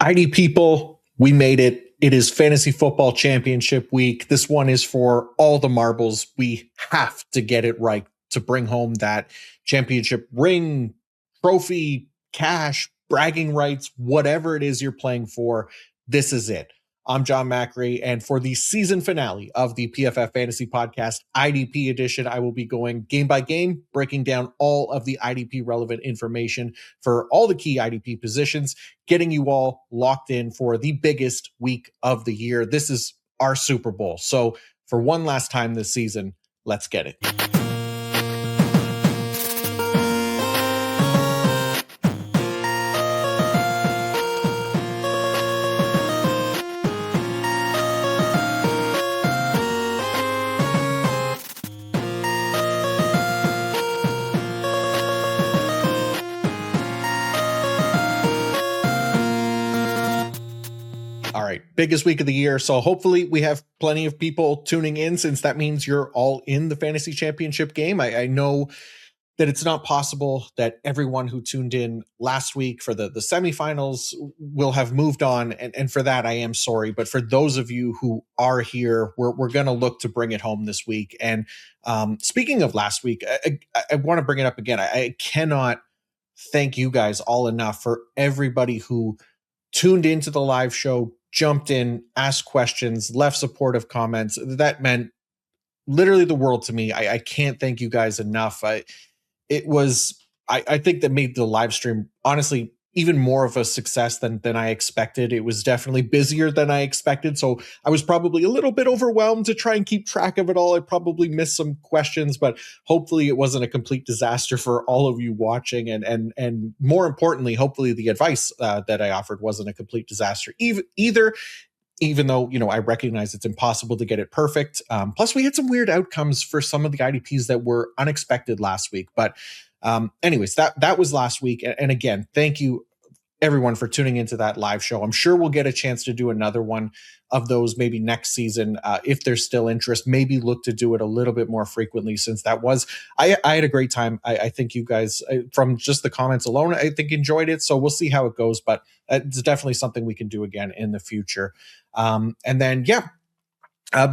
ID people, we made it. It is fantasy football championship week. This one is for all the marbles. We have to get it right to bring home that championship ring, trophy, cash, bragging rights, whatever it is you're playing for. This is it. I'm John Macri, and for the season finale of the PFF Fantasy Podcast IDP edition, I will be going game by game, breaking down all of the IDP relevant information for all the key IDP positions, getting you all locked in for the biggest week of the year. This is our Super Bowl. So for one last time this season, let's get it. All right, biggest week of the year. So hopefully we have plenty of people tuning in, since that means you're all in the fantasy championship game. I know that it's not possible that everyone who tuned in last week for the semifinals will have moved on. And for that, I am sorry. But for those of you who are here, we're going to look to bring it home this week. And speaking of last week, I want to bring it up again. I cannot thank you guys all enough for everybody who tuned into the live show, jumped in, asked questions, left supportive comments. That meant literally the world to me. I can't thank you guys enough. I think that made the live stream honestly even more of a success than I expected. It was definitely busier than I expected. So I was probably a little bit overwhelmed to try and keep track of it all. I probably missed some questions, but hopefully it wasn't a complete disaster for all of you watching. And more importantly, hopefully the advice that I offered wasn't a complete disaster either. Even though, I recognize it's impossible to get it perfect. Plus, we had some weird outcomes for some of the IDPs that were unexpected last week. But anyways, that was last week. And again, thank you everyone for tuning into that live show. I'm sure we'll get a chance to do another one of those maybe next season if there's still interest. Maybe look to do it a little bit more frequently, since that was I had a great time. I think you guys, from just the comments alone, I think enjoyed it. So we'll see how it goes, but it's definitely something we can do again in the future. And then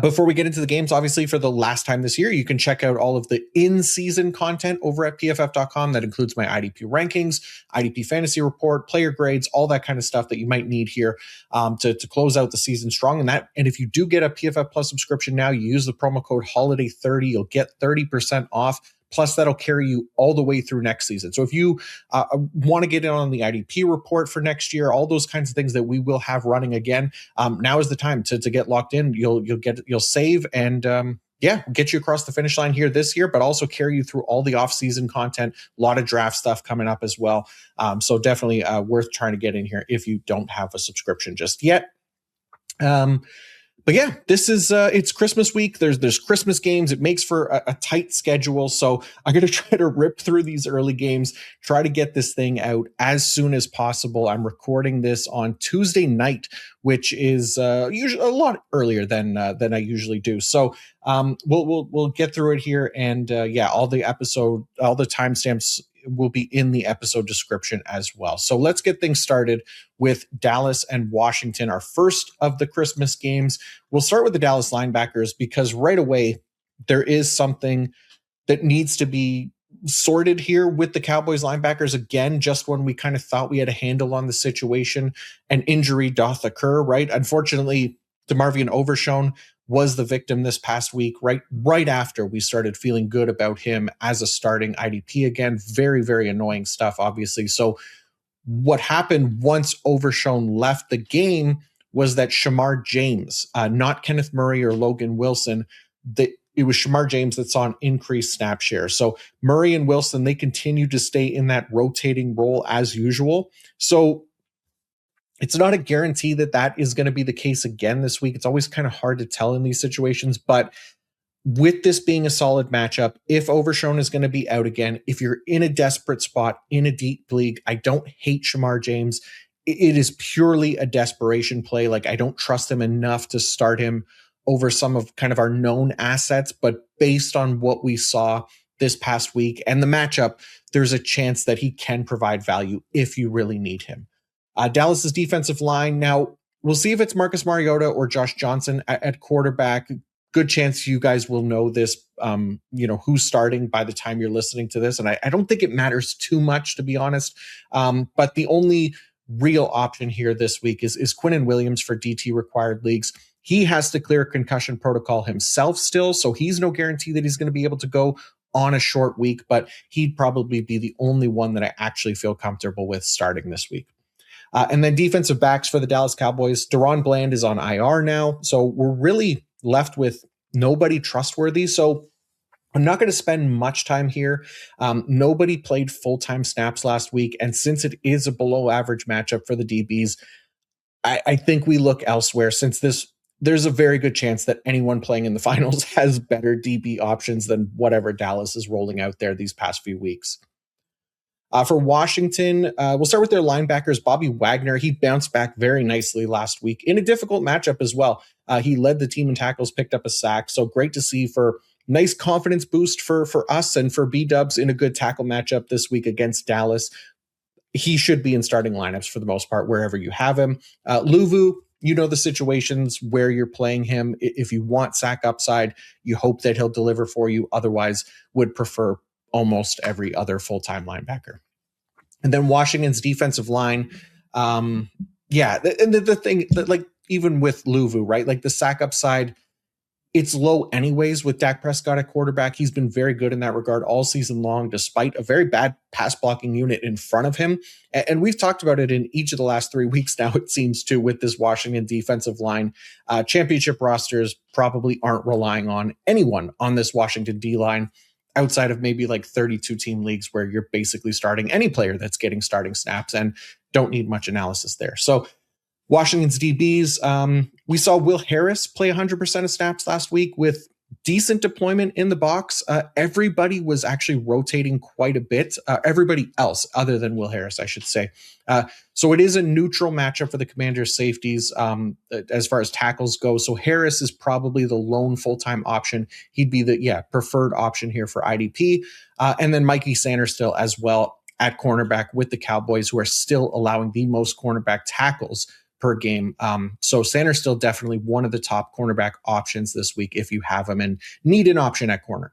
before we get into the games, obviously, for the last time this year, you can check out all of the in-season content over at pff.com. That includes my IDP rankings, IDP fantasy report, player grades, all that kind of stuff that you might need here to close out the season strong. And if you do get a PFF Plus subscription now, you use the promo code HOLIDAY30, you'll get 30% off. Plus, that'll carry you all the way through next season. So if you want to get in on the IDP report for next year, all those kinds of things that we will have running again, now is the time to get locked in. You'll save and get you across the finish line here this year, but also carry you through all the off-season content. A lot of draft stuff coming up as well. So definitely worth trying to get in here if you don't have a subscription just yet. But yeah, this is it's Christmas week. There's Christmas games. It makes for a tight schedule. So I'm going to try to rip through these early games, try to get this thing out as soon as possible. I'm recording this on Tuesday night, which is usually a lot earlier than I usually do. So we'll get through it here, and all the timestamps will be in the episode description as well. So let's get things started with Dallas and Washington, our first of the Christmas games. We'll start with the Dallas linebackers, because right away there is something that needs to be sorted here with the Cowboys linebackers. Again, just when we kind of thought we had a handle on the situation, an injury doth occur, right? Unfortunately, DeMarvion Overshown was the victim this past week, right after we started feeling good about him as a starting IDP again. Very, very annoying stuff, obviously. So what happened once Overshown left the game was that Shamar James, not Kenneth Murray or Logan Wilson, it was Shamar James that saw an increased snap share. So Murray and Wilson, they continue to stay in that rotating role as usual. So it's not a guarantee that is going to be the case again this week. It's always kind of hard to tell in these situations, but with this being a solid matchup, if Overshown is going to be out again, if you're in a desperate spot in a deep league, I don't hate Shamar James. It is purely a desperation play. Like, I don't trust him enough to start him over some of kind of our known assets, but based on what we saw this past week and the matchup, there's a chance that he can provide value if you really need him. Dallas's defensive line, now we'll see if it's Marcus Mariota or Josh Johnson at quarterback. Good chance you guys will know this, who's starting by the time you're listening to this. And I don't think it matters too much, to be honest. But the only real option here this week is Quinnen Williams for DT required leagues. He has to clear concussion protocol himself still, so he's no guarantee that he's going to be able to go on a short week, but he'd probably be the only one that I actually feel comfortable with starting this week. And then defensive backs for the Dallas Cowboys, Deron Bland is on IR now, so we're really left with nobody trustworthy. So I'm not going to spend much time here. Nobody played full-time snaps last week, and since it is a below-average matchup for the DBs, I think we look elsewhere, since there's a very good chance that anyone playing in the finals has better DB options than whatever Dallas is rolling out there these past few weeks. For Washington, we'll start with their linebackers. Bobby Wagner, he bounced back very nicely last week in a difficult matchup as well. He led the team in tackles, picked up a sack. So great to see for nice confidence boost for us and for B-Dubs in a good tackle matchup this week against Dallas. He should be in starting lineups for the most part, wherever you have him. Luvu, you know the situations where you're playing him. If you want sack upside, you hope that he'll deliver for you. Otherwise, would prefer almost every other full-time linebacker. And then Washington's defensive line, and the thing that, like, even with Luvu, right, like the sack upside, it's low anyways with Dak Prescott at quarterback. He's been very good in that regard all season long, despite a very bad pass blocking unit in front of him. And we've talked about it in each of the last 3 weeks now, it seems, too, with this Washington defensive line. Championship rosters probably aren't relying on anyone on this Washington D-line outside of maybe like 32 team leagues where you're basically starting any player that's getting starting snaps and don't need much analysis there. So Washington's DBs, we saw Will Harris play 100% of snaps last week with decent deployment in the box. Everybody was actually rotating quite a bit. Everybody else other than Will Harris, I should say. So it is a neutral matchup for the Commanders' safeties as far as tackles go. So Harris is probably the lone full-time option. He'd be the preferred option here for IDP. And then Mikey Sanderstill as well at cornerback with the Cowboys, who are still allowing the most cornerback tackles per game. So Sanders still definitely one of the top cornerback options this week if you have him and need an option at corner.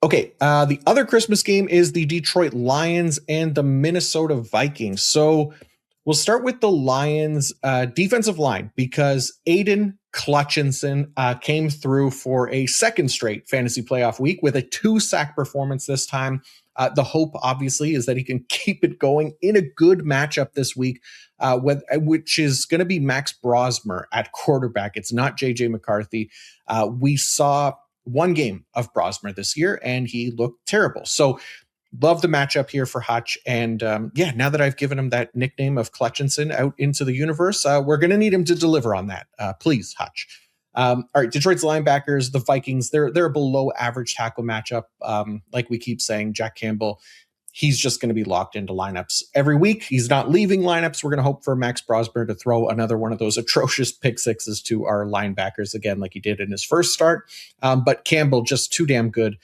Okay, the other Christmas game is the Detroit Lions and the Minnesota Vikings. So we'll start with the Lions defensive line, because Aiden Hutchinson came through for a second straight fantasy playoff week with a 2-sack performance this time. The hope, obviously, is that he can keep it going in a good matchup this week, which is going to be Max Brosmer at quarterback. It's not J.J. McCarthy. We saw one game of Brosmer this year, and he looked terrible. So love the matchup here for Hutch. And now that I've given him that nickname of Clutchinson out into the universe, we're going to need him to deliver on that. Please, Hutch. All right, Detroit's linebackers, the Vikings, they're a below average tackle matchup. Like we keep saying, Jack Campbell, he's just going to be locked into lineups every week. He's not leaving lineups. We're going to hope for Max Brosmer to throw another one of those atrocious pick sixes to our linebackers again, like he did in his first start. But Campbell just too damn good.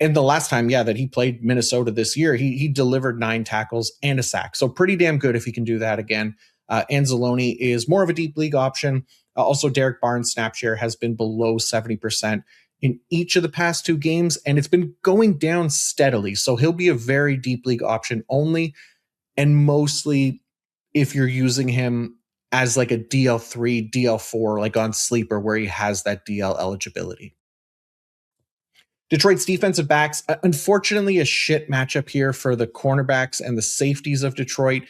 And the last time, that he played Minnesota this year, he delivered 9 tackles and a sack. So pretty damn good if he can do that again. Anzalone is more of a deep league option. Also, Derek Barnes' snap share has been below 70% in each of the past 2 games, and it's been going down steadily. So he'll be a very deep league option only, and mostly if you're using him as like a DL3, DL4, like on Sleeper, where he has that DL eligibility. Detroit's defensive backs, unfortunately, a shit matchup here for the cornerbacks and the safeties of Detroit.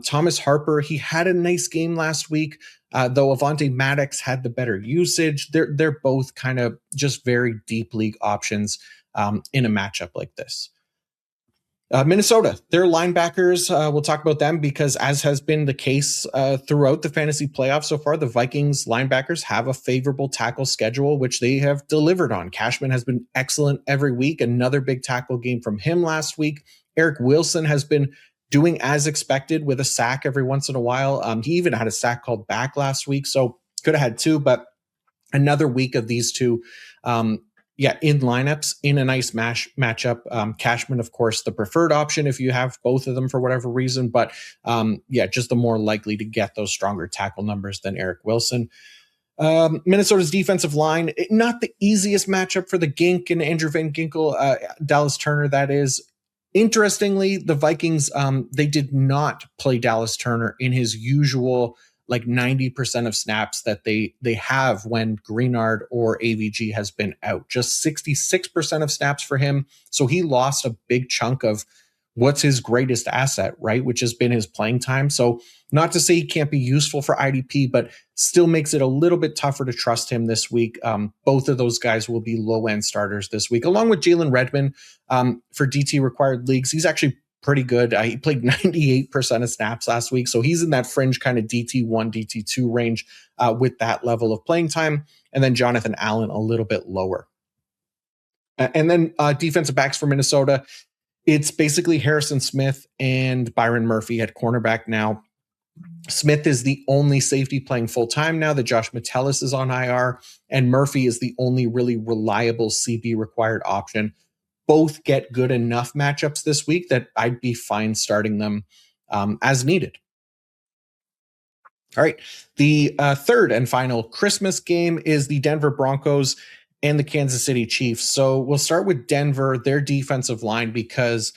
Thomas Harper, he had a nice game last week, though Avonte Maddox had the better usage. They're both kind of just very deep league options in a matchup like this. Minnesota, their linebackers, we'll talk about them because, as has been the case throughout the fantasy playoffs so far, the Vikings linebackers have a favorable tackle schedule, which they have delivered on. Cashman has been excellent every week. Another big tackle game from him last week. Eric Wilson has been doing as expected with a sack every once in a while. He even had a sack called back last week, so could have had 2, but another week of these two yeah, in lineups in a nice matchup. Cashman, of course, the preferred option if you have both of them for whatever reason, but yeah, just the more likely to get those stronger tackle numbers than Eric Wilson. Minnesota's defensive line, not the easiest matchup for the Gink and Andrew Van Ginkel, Dallas Turner, that is. Interestingly, the Vikings, they did not play Dallas Turner in his usual like 90% of snaps that they have when Greenard or AVG has been out. Just 66% of snaps for him. So he lost a big chunk of what's his greatest asset, right? Which has been his playing time. So not to say he can't be useful for IDP, but still makes it a little bit tougher to trust him this week. Both of those guys will be low-end starters this week, along with Jalen Redmond for DT required leagues. He's actually pretty good. He played 98% of snaps last week, so he's in that fringe kind of DT1, DT2 range with that level of playing time. And then Jonathan Allen a little bit lower. And then defensive backs for Minnesota, it's basically Harrison Smith and Byron Murphy at cornerback now. Smith is the only safety playing full-time now that Josh Metellus is on IR, and Murphy is the only really reliable CB required option. Both get good enough matchups this week that I'd be fine starting them as needed. All right, the third and final Christmas game is the Denver Broncos and the Kansas City Chiefs. So we'll start with Denver, their defensive line, because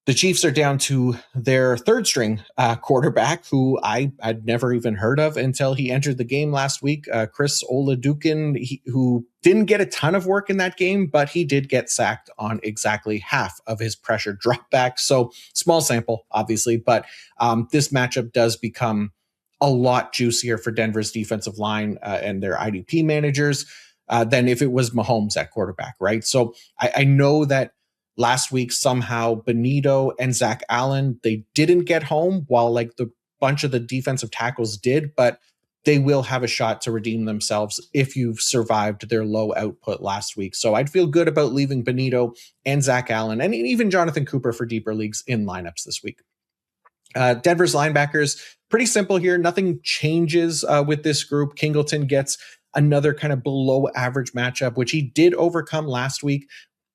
the Chiefs are down to their third string quarterback, who I'd never even heard of until he entered the game last week, Chris Oladukin, who didn't get a ton of work in that game, but he did get sacked on exactly half of his pressure dropback. So small sample, obviously, but this matchup does become a lot juicier for Denver's defensive line and their IDP managers than if it was Mahomes at quarterback, right? So I know that last week, somehow Benito and Zach Allen, they didn't get home while like the bunch of the defensive tackles did, but they will have a shot to redeem themselves if you've survived their low output last week. So I'd feel good about leaving Benito and Zach Allen and even Jonathan Cooper for deeper leagues in lineups this week. Denver's linebackers, pretty simple here. Nothing changes with this group. Kingleton gets another kind of below average matchup, which he did overcome last week.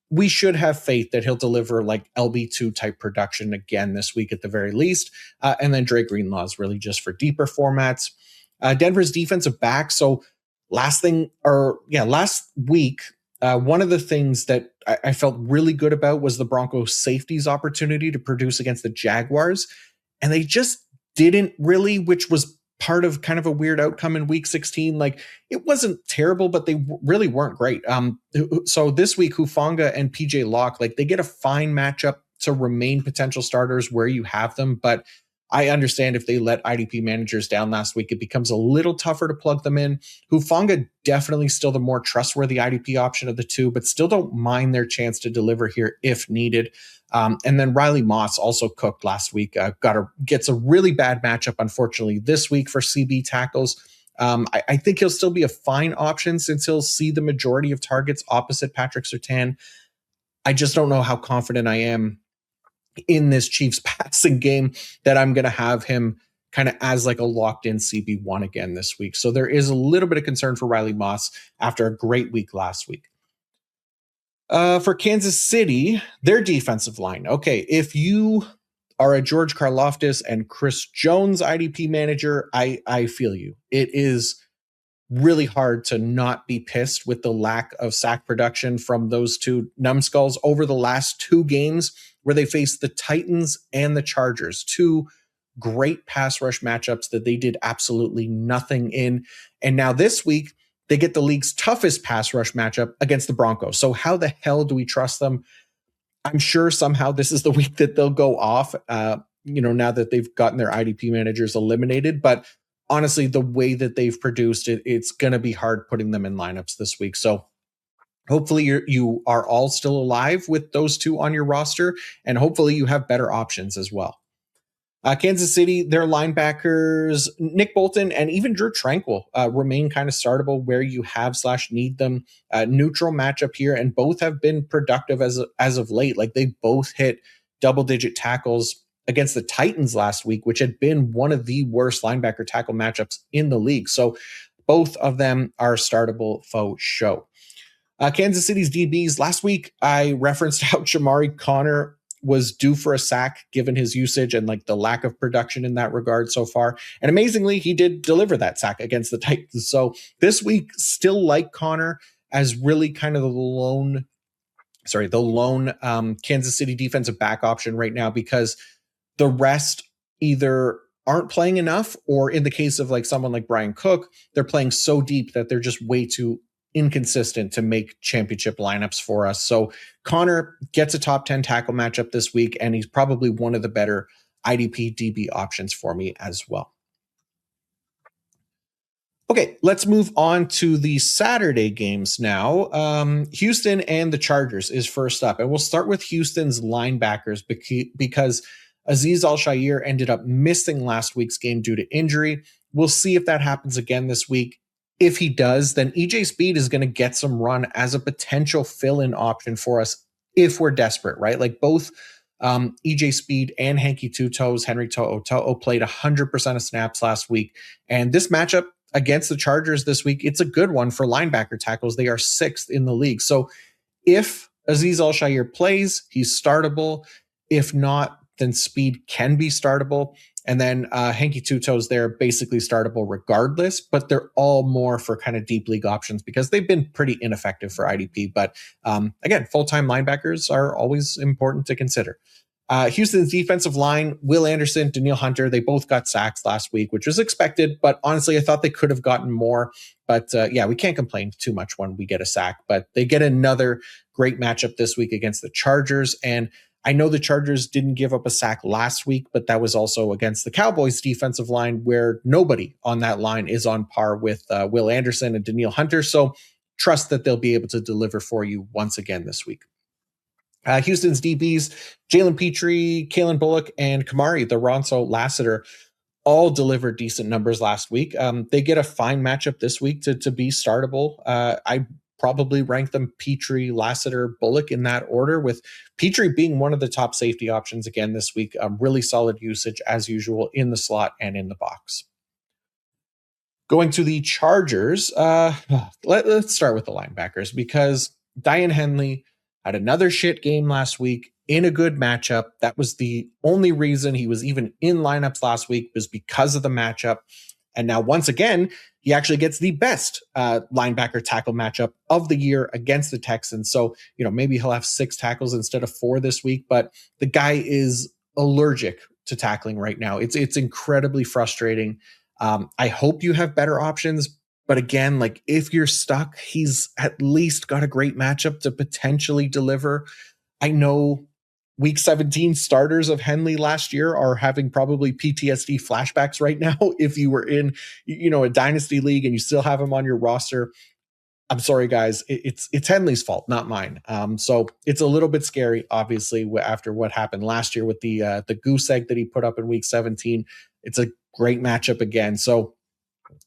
We should have faith that he'll deliver like LB2 type production again this week at the very least. And then Dre Greenlaw is really just for deeper formats. Denver's defensive back. So last week, one of the things that I felt really good about was the Broncos safeties opportunity to produce against the Jaguars. And they just didn't really, which was part of kind of a weird outcome in week 16. Like it wasn't terrible, but they really weren't great. So this week, Hufanga and PJ Locke, like they get a fine matchup to remain potential starters where you have them. But I understand if they let IDP managers down last week, it becomes a little tougher to plug them in. Hufanga definitely still the more trustworthy IDP option of the two, but still don't mind their chance to deliver here if needed. And then Riley Moss also cooked last week. Gets a really bad matchup, unfortunately, this week for CB tackles. I think he'll still be a fine option since he'll see the majority of targets opposite Patrick Surtain. I just don't know how confident I am in this Chiefs passing game that I'm going to have him kind of as like a locked-in CB1 again this week. So there is a little bit of concern for Riley Moss after a great week last week. For Kansas City, their defensive line. Okay, if you are a George Karlaftis and Chris Jones IDP manager, I feel you. It is really hard to not be pissed with the lack of sack production from those two numbskulls over the last two games where they faced the Titans and the Chargers, two great pass rush matchups that they did absolutely nothing in. And now this week, they get the league's toughest pass rush matchup against the Broncos. So how the hell do we trust them? I'm sure somehow this is the week that they'll go off, now that they've gotten their IDP managers eliminated. But honestly, the way that they've produced it, it's going to be hard putting them in lineups this week. So hopefully you are all still alive with those two on your roster, and hopefully you have better options as well. Kansas City, their linebackers, Nick Bolton and even Drew Tranquil remain kind of startable where you have / need them. Neutral matchup here, and both have been productive as of late. Like they both hit double-digit tackles against the Titans last week, which had been one of the worst linebacker tackle matchups in the league. So both of them are startable faux show. Kansas City's DBs. Last week, I referenced how Shamari Connor was due for a sack given his usage and like the lack of production in that regard so far. And amazingly, he did deliver that sack against the Titans. So this week, still like Connor as really kind of the lone Kansas City defensive back option right now, because the rest either aren't playing enough, or in the case of like someone like Brian Cook, they're playing so deep that they're just way too inconsistent to make championship lineups for us. So Connor gets a top 10 tackle matchup this week, and he's probably one of the better IDP DB options for me as well. Okay, let's move on to the Saturday games now. Houston and the Chargers is first up, and we'll start with Houston's linebackers because Azeez Al-Shaair ended up missing last week's game due to injury. We'll see if that happens again this week. If he does, then EJ Speed is going to get some run as a potential fill-in option for us if we're desperate, right? Like both EJ Speed and Hanky Two Toes, Henry To'o played 100% of snaps last week. And this matchup against the Chargers this week, it's a good one for linebacker tackles. They are 6th in the league. So if Azeez Al-Shaair plays, he's startable. If not, then Speed can be startable. And then Hanky Two Toes, they're basically startable regardless, but they're all more for kind of deep league options because they've been pretty ineffective for IDP. But again, full-time linebackers are always important to consider. Houston's defensive line, Will Anderson, Danielle Hunter, they both got sacks last week, which was expected, but honestly, I thought they could have gotten more. But yeah, we can't complain too much when we get a sack, but they get another great matchup this week against the Chargers. And I know the Chargers didn't give up a sack last week, but that was also against the Cowboys defensive line, where nobody on that line is on par with Will Anderson and Danielle Hunter. So trust that they'll be able to deliver for you once again this week. Houston's DBs, Jalen Petrie, Kalen Bullock, and Kamari, the Ronso Lassiter, all delivered decent numbers last week. They get a fine matchup this week to be startable. I probably rank them Petrie, Lassiter, Bullock in that order, with Petrie being one of the top safety options again this week. Really solid usage as usual in the slot and in the box. Going to the Chargers, let's start with the linebackers, because Diane Henley had another shit game last week in a good matchup. That was the only reason he was even in lineups last week, was because of the matchup. And now once again, he actually gets the best linebacker tackle matchup of the year against the Texans. So, maybe he'll have 6 tackles instead of 4 this week, but the guy is allergic to tackling right now. It's incredibly frustrating. I hope you have better options, but again, like if you're stuck, he's at least got a great matchup to potentially deliver. I know Week 17 starters of Henley last year are having probably PTSD flashbacks right now. If you were in, a dynasty league and you still have him on your roster, I'm sorry, guys. It's Henley's fault, not mine. So it's a little bit scary, obviously, after what happened last year with the goose egg that he put up in Week 17. It's a great matchup again. So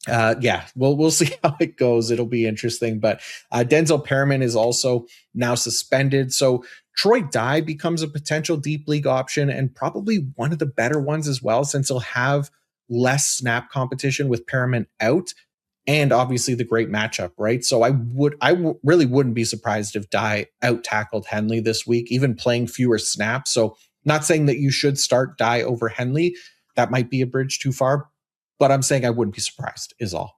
yeah, we'll see how it goes. It'll be interesting. But Denzel Perriman is also now suspended. So Troy Dye becomes a potential deep league option, and probably one of the better ones as well, since he'll have less snap competition with Perriman out, and obviously the great matchup, right? So I really wouldn't be surprised if Dye out tackled Henley this week, even playing fewer snaps. So not saying that you should start Dye over Henley. That might be a bridge too far, but I'm saying I wouldn't be surprised is all.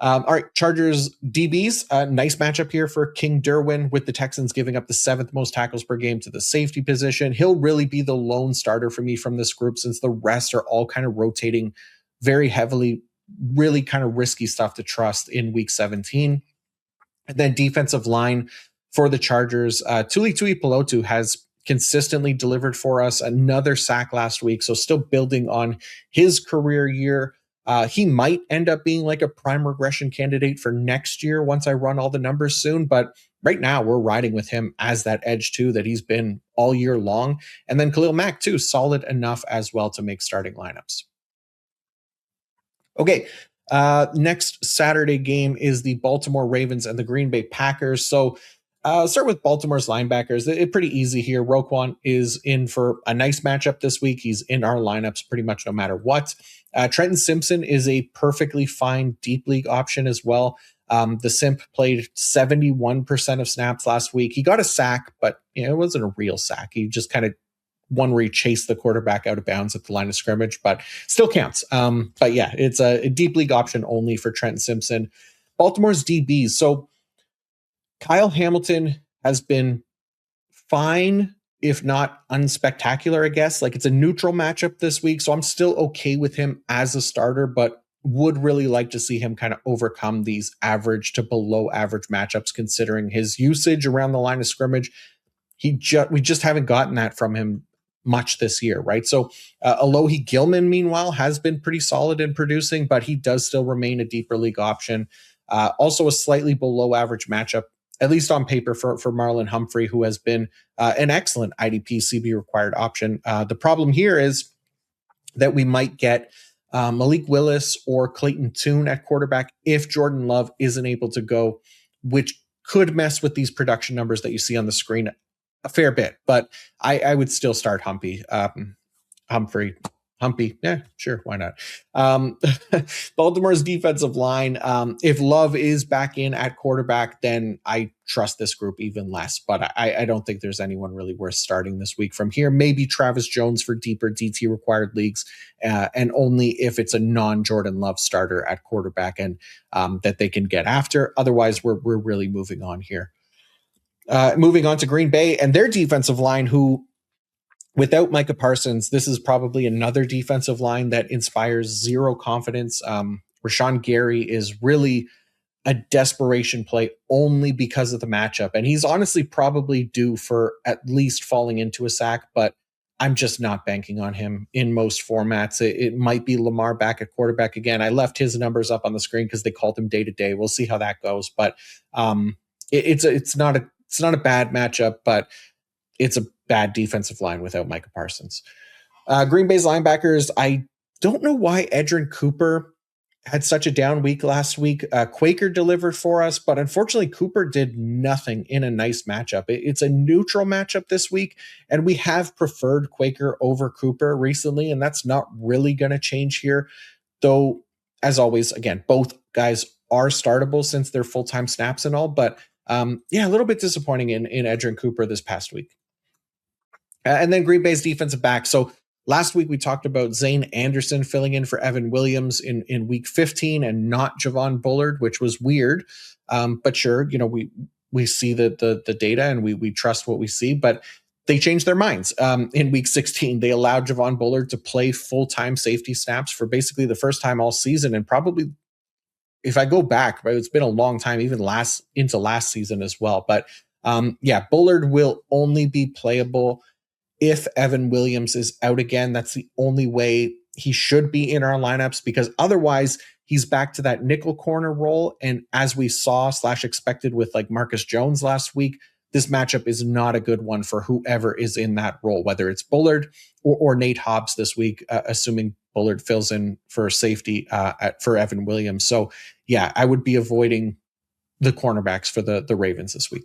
All right, Chargers DBs, nice matchup here for King Derwin, with the Texans giving up the 7th most tackles per game to the safety position. He'll really be the lone starter for me from this group, since the rest are all kind of rotating very heavily, really kind of risky stuff to trust in Week 17. And then defensive line for the Chargers, Tuli Tuipulotu has consistently delivered for us. Another sack last week, so still building on his career year. He might end up being like a prime regression candidate for next year once I run all the numbers soon. But right now we're riding with him as that edge too that he's been all year long. And then Khalil Mack too, solid enough as well to make starting lineups. Okay. Next Saturday game is the Baltimore Ravens and the Green Bay Packers. So start with Baltimore's linebackers. It's pretty easy here. Roquan is in for a nice matchup this week. He's in our lineups pretty much no matter what. Trenton Simpson is a perfectly fine deep league option as well. The Simp played 71% of snaps last week. He got a sack, but it wasn't a real sack. He just kind of one where he chased the quarterback out of bounds at the line of scrimmage, but still counts. But yeah, it's a deep league option only for Trent Simpson. Baltimore's DBs. So Kyle Hamilton has been fine, if not unspectacular, I guess. Like, it's a neutral matchup this week, so I'm still okay with him as a starter, but would really like to see him kind of overcome these average to below average matchups, considering his usage around the line of scrimmage. We just haven't gotten that from him much this year, right? So Alohi Gilman, meanwhile, has been pretty solid in producing, but he does still remain a deeper league option. Also a slightly below average matchup, at least on paper, for Marlon Humphrey, who has been an excellent IDP CB required option. The problem here is that we might get Malik Willis or Clayton Tune at quarterback if Jordan Love isn't able to go, which could mess with these production numbers that you see on the screen a fair bit. But I would still start Humphrey. Yeah, sure. Why not? Baltimore's defensive line. If Love is back in at quarterback, then I trust this group even less. But I don't think there's anyone really worth starting this week from here. Maybe Travis Jones for deeper DT required leagues, and only if it's a non-Jordan Love starter at quarterback and that they can get after. Otherwise, we're really moving on here. Moving on to Green Bay and their defensive line, who, without Micah Parsons, this is probably another defensive line that inspires zero confidence. Rashawn Gary is really a desperation play only because of the matchup. And he's honestly probably due for at least falling into a sack, but I'm just not banking on him in most formats. It might be Lamar back at quarterback again. I left his numbers up on the screen because they called him day to day. We'll see how that goes. But it's not a bad matchup, but it's a bad defensive line without Micah Parsons. Green Bay's linebackers, I don't know why Edgerrin Cooper had such a down week last week. Quaker delivered for us, but unfortunately Cooper did nothing in a nice matchup. It's a neutral matchup this week, and we have preferred Quaker over Cooper recently, and that's not really going to change here. Though, as always, again, both guys are startable since they're full-time snaps and all, but a little bit disappointing in Edgerrin Cooper this past week. And then Green Bay's defensive back. So last week we talked about Zane Anderson filling in for Evan Williams in week 15 and not Javon Bullard, which was weird. But sure, we see the data and we trust what we see, but they changed their minds. In week 16, they allowed Javon Bullard to play full-time safety snaps for basically the first time all season. And probably, if I go back, it's been a long time, even into last season as well. But Bullard will only be playable if Evan Williams is out again. That's the only way he should be in our lineups, because otherwise he's back to that nickel corner role. And as we saw / expected with like Marcus Jones last week, this matchup is not a good one for whoever is in that role, whether it's Bullard or Nate Hobbs this week, assuming Bullard fills in for safety for Evan Williams. So yeah, I would be avoiding the cornerbacks for the Ravens this week.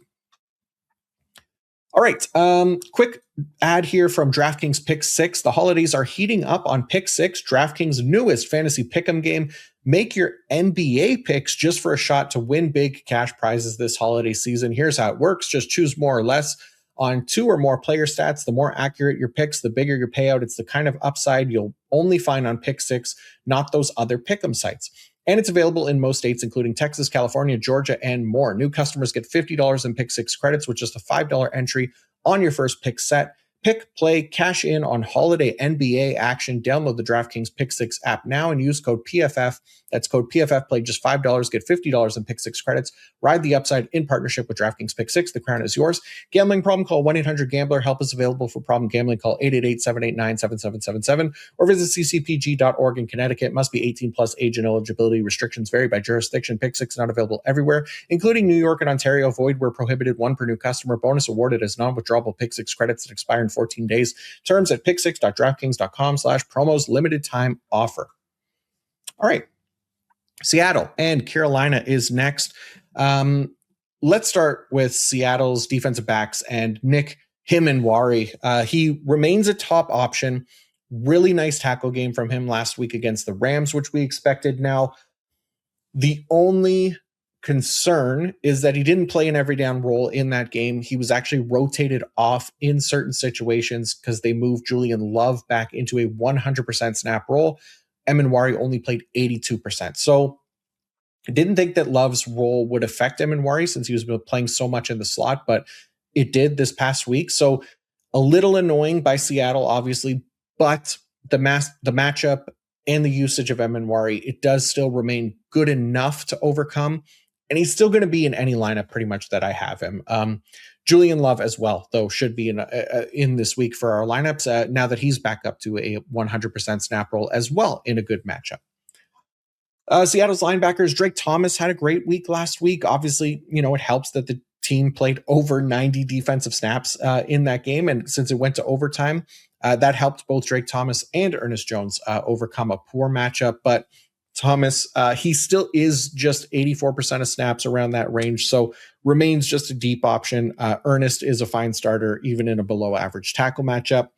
All right. Quick ad here from DraftKings Pick 6. The holidays are heating up on Pick 6, DraftKings' newest fantasy pick'em game. Make your NBA picks just for a shot to win big cash prizes this holiday season. Here's how it works. Just choose more or less on 2 or more player stats. The more accurate your picks, the bigger your payout. It's the kind of upside you'll only find on Pick 6, not those other pick'em sites. And it's available in most states, including Texas, California, Georgia, and more. New customers get $50 in Pick 6 credits with just a $5 entry on your first pick set. Pick, play, cash in on holiday NBA action. Download the DraftKings Pick 6 app now and use code PFF. That's code PFF. Play just $5. Get $50 in Pick 6 credits. Ride the upside in partnership with DraftKings Pick 6. The crown is yours. Gambling problem? Call 1-800-GAMBLER. Help is available for problem gambling. Call 888-789-7777 or visit ccpg.org in Connecticut. Must be 18 plus, age and eligibility. Restrictions vary by jurisdiction. Pick 6 not available everywhere, including New York and Ontario. Void where prohibited. 1 per new customer. Bonus awarded as non-withdrawable Pick 6 credits that expire in 14 days. Terms at pick6.draftkings.com/promos. Limited time offer. All right. Seattle and Carolina is next. Let's start with Seattle's defensive backs and Nick Himenwari. He remains a top option. Really nice tackle game from him last week against the Rams, which we expected. Now, the only concern is that he didn't play an every down role in that game. He was actually rotated off in certain situations because they moved Julian Love back into a 100% snap role. Emanwari only played 82%. So I didn't think that Love's role would affect Emanwari since he was playing so much in the slot, but it did this past week. So a little annoying by Seattle, obviously, but the matchup and the usage of Emanwari, it does still remain good enough to overcome. And he's still going to be in any lineup pretty much that I have him. Julian Love as well, though, should be in this week for our lineups now that he's back up to a 100% snap roll as well in a good matchup. Seattle's linebackers, Drake Thomas had a great week last week. Obviously, it helps that the team played over 90 defensive snaps in that game. And since it went to overtime, that helped both Drake Thomas and Ernest Jones overcome a poor matchup. But Thomas, he still is just 84% of snaps around that range. So remains just a deep option. Ernest is a fine starter, even in a below average tackle matchup.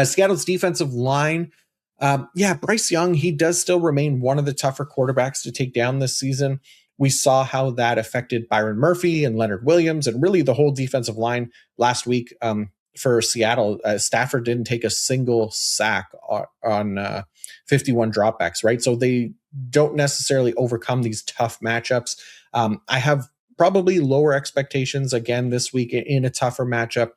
Seattle's defensive line, Bryce Young, he does still remain one of the tougher quarterbacks to take down this season. We saw how that affected Byron Murphy and Leonard Williams and really the whole defensive line last week for Seattle. Stafford didn't take a single sack on 51 dropbacks, right? So they don't necessarily overcome these tough matchups. I have probably lower expectations again this week in a tougher matchup.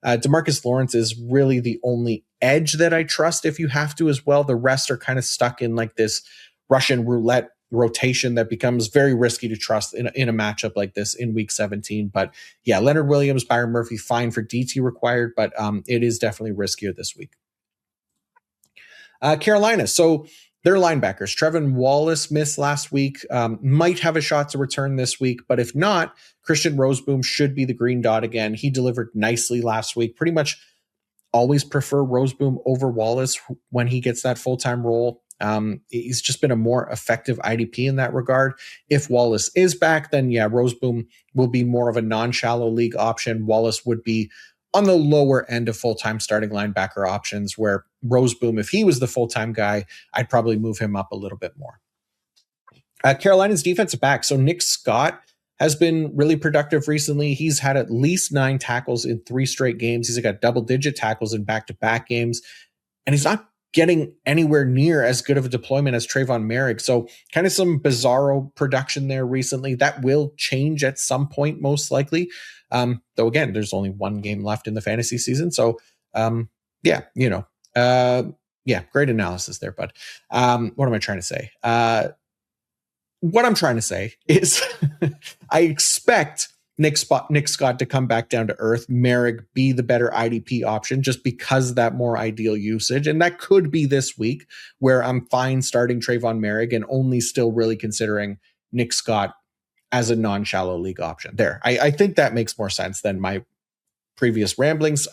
DeMarcus Lawrence is really the only edge that I trust if you have to as well. The rest are kind of stuck in like this Russian roulette rotation that becomes very risky to trust in a matchup like this in week 17. But yeah, Leonard Williams, Byron Murphy, fine for DT required, but it is definitely riskier this week. Carolina. So their linebackers, Trevin Wallace missed last week, might have a shot to return this week, but if not, Christian Roseboom should be the green dot again. He delivered nicely last week. Pretty much always prefer Roseboom over Wallace when he gets that full-time role. He's just been a more effective IDP in that regard. If Wallace is back, then yeah, Roseboom will be more of a non-shallow league option. Wallace would be on the lower end of full-time starting linebacker options, where Roseboom, if he was the full-time guy, I'd probably move him up a little bit more. Carolina's defensive back. So Nick Scott has been really productive recently. He's had at least 9 tackles in 3 straight games. He's got double-digit tackles in back-to-back games, and he's not getting anywhere near as good of a deployment as Trayvon Merrick. So kind of some bizarro production there recently. That will change at some point, most likely. Though again, there's only 1 game left in the fantasy season. So great analysis there, bud. What am I trying to say? What I'm trying to say is I expect Nick Scott to come back down to earth, Merrick be the better IDP option just because of that more ideal usage. And that could be this week where I'm fine starting Trayvon Merrick and only still really considering Nick Scott as a non-shallow league option. There, I think that makes more sense than my previous ramblings.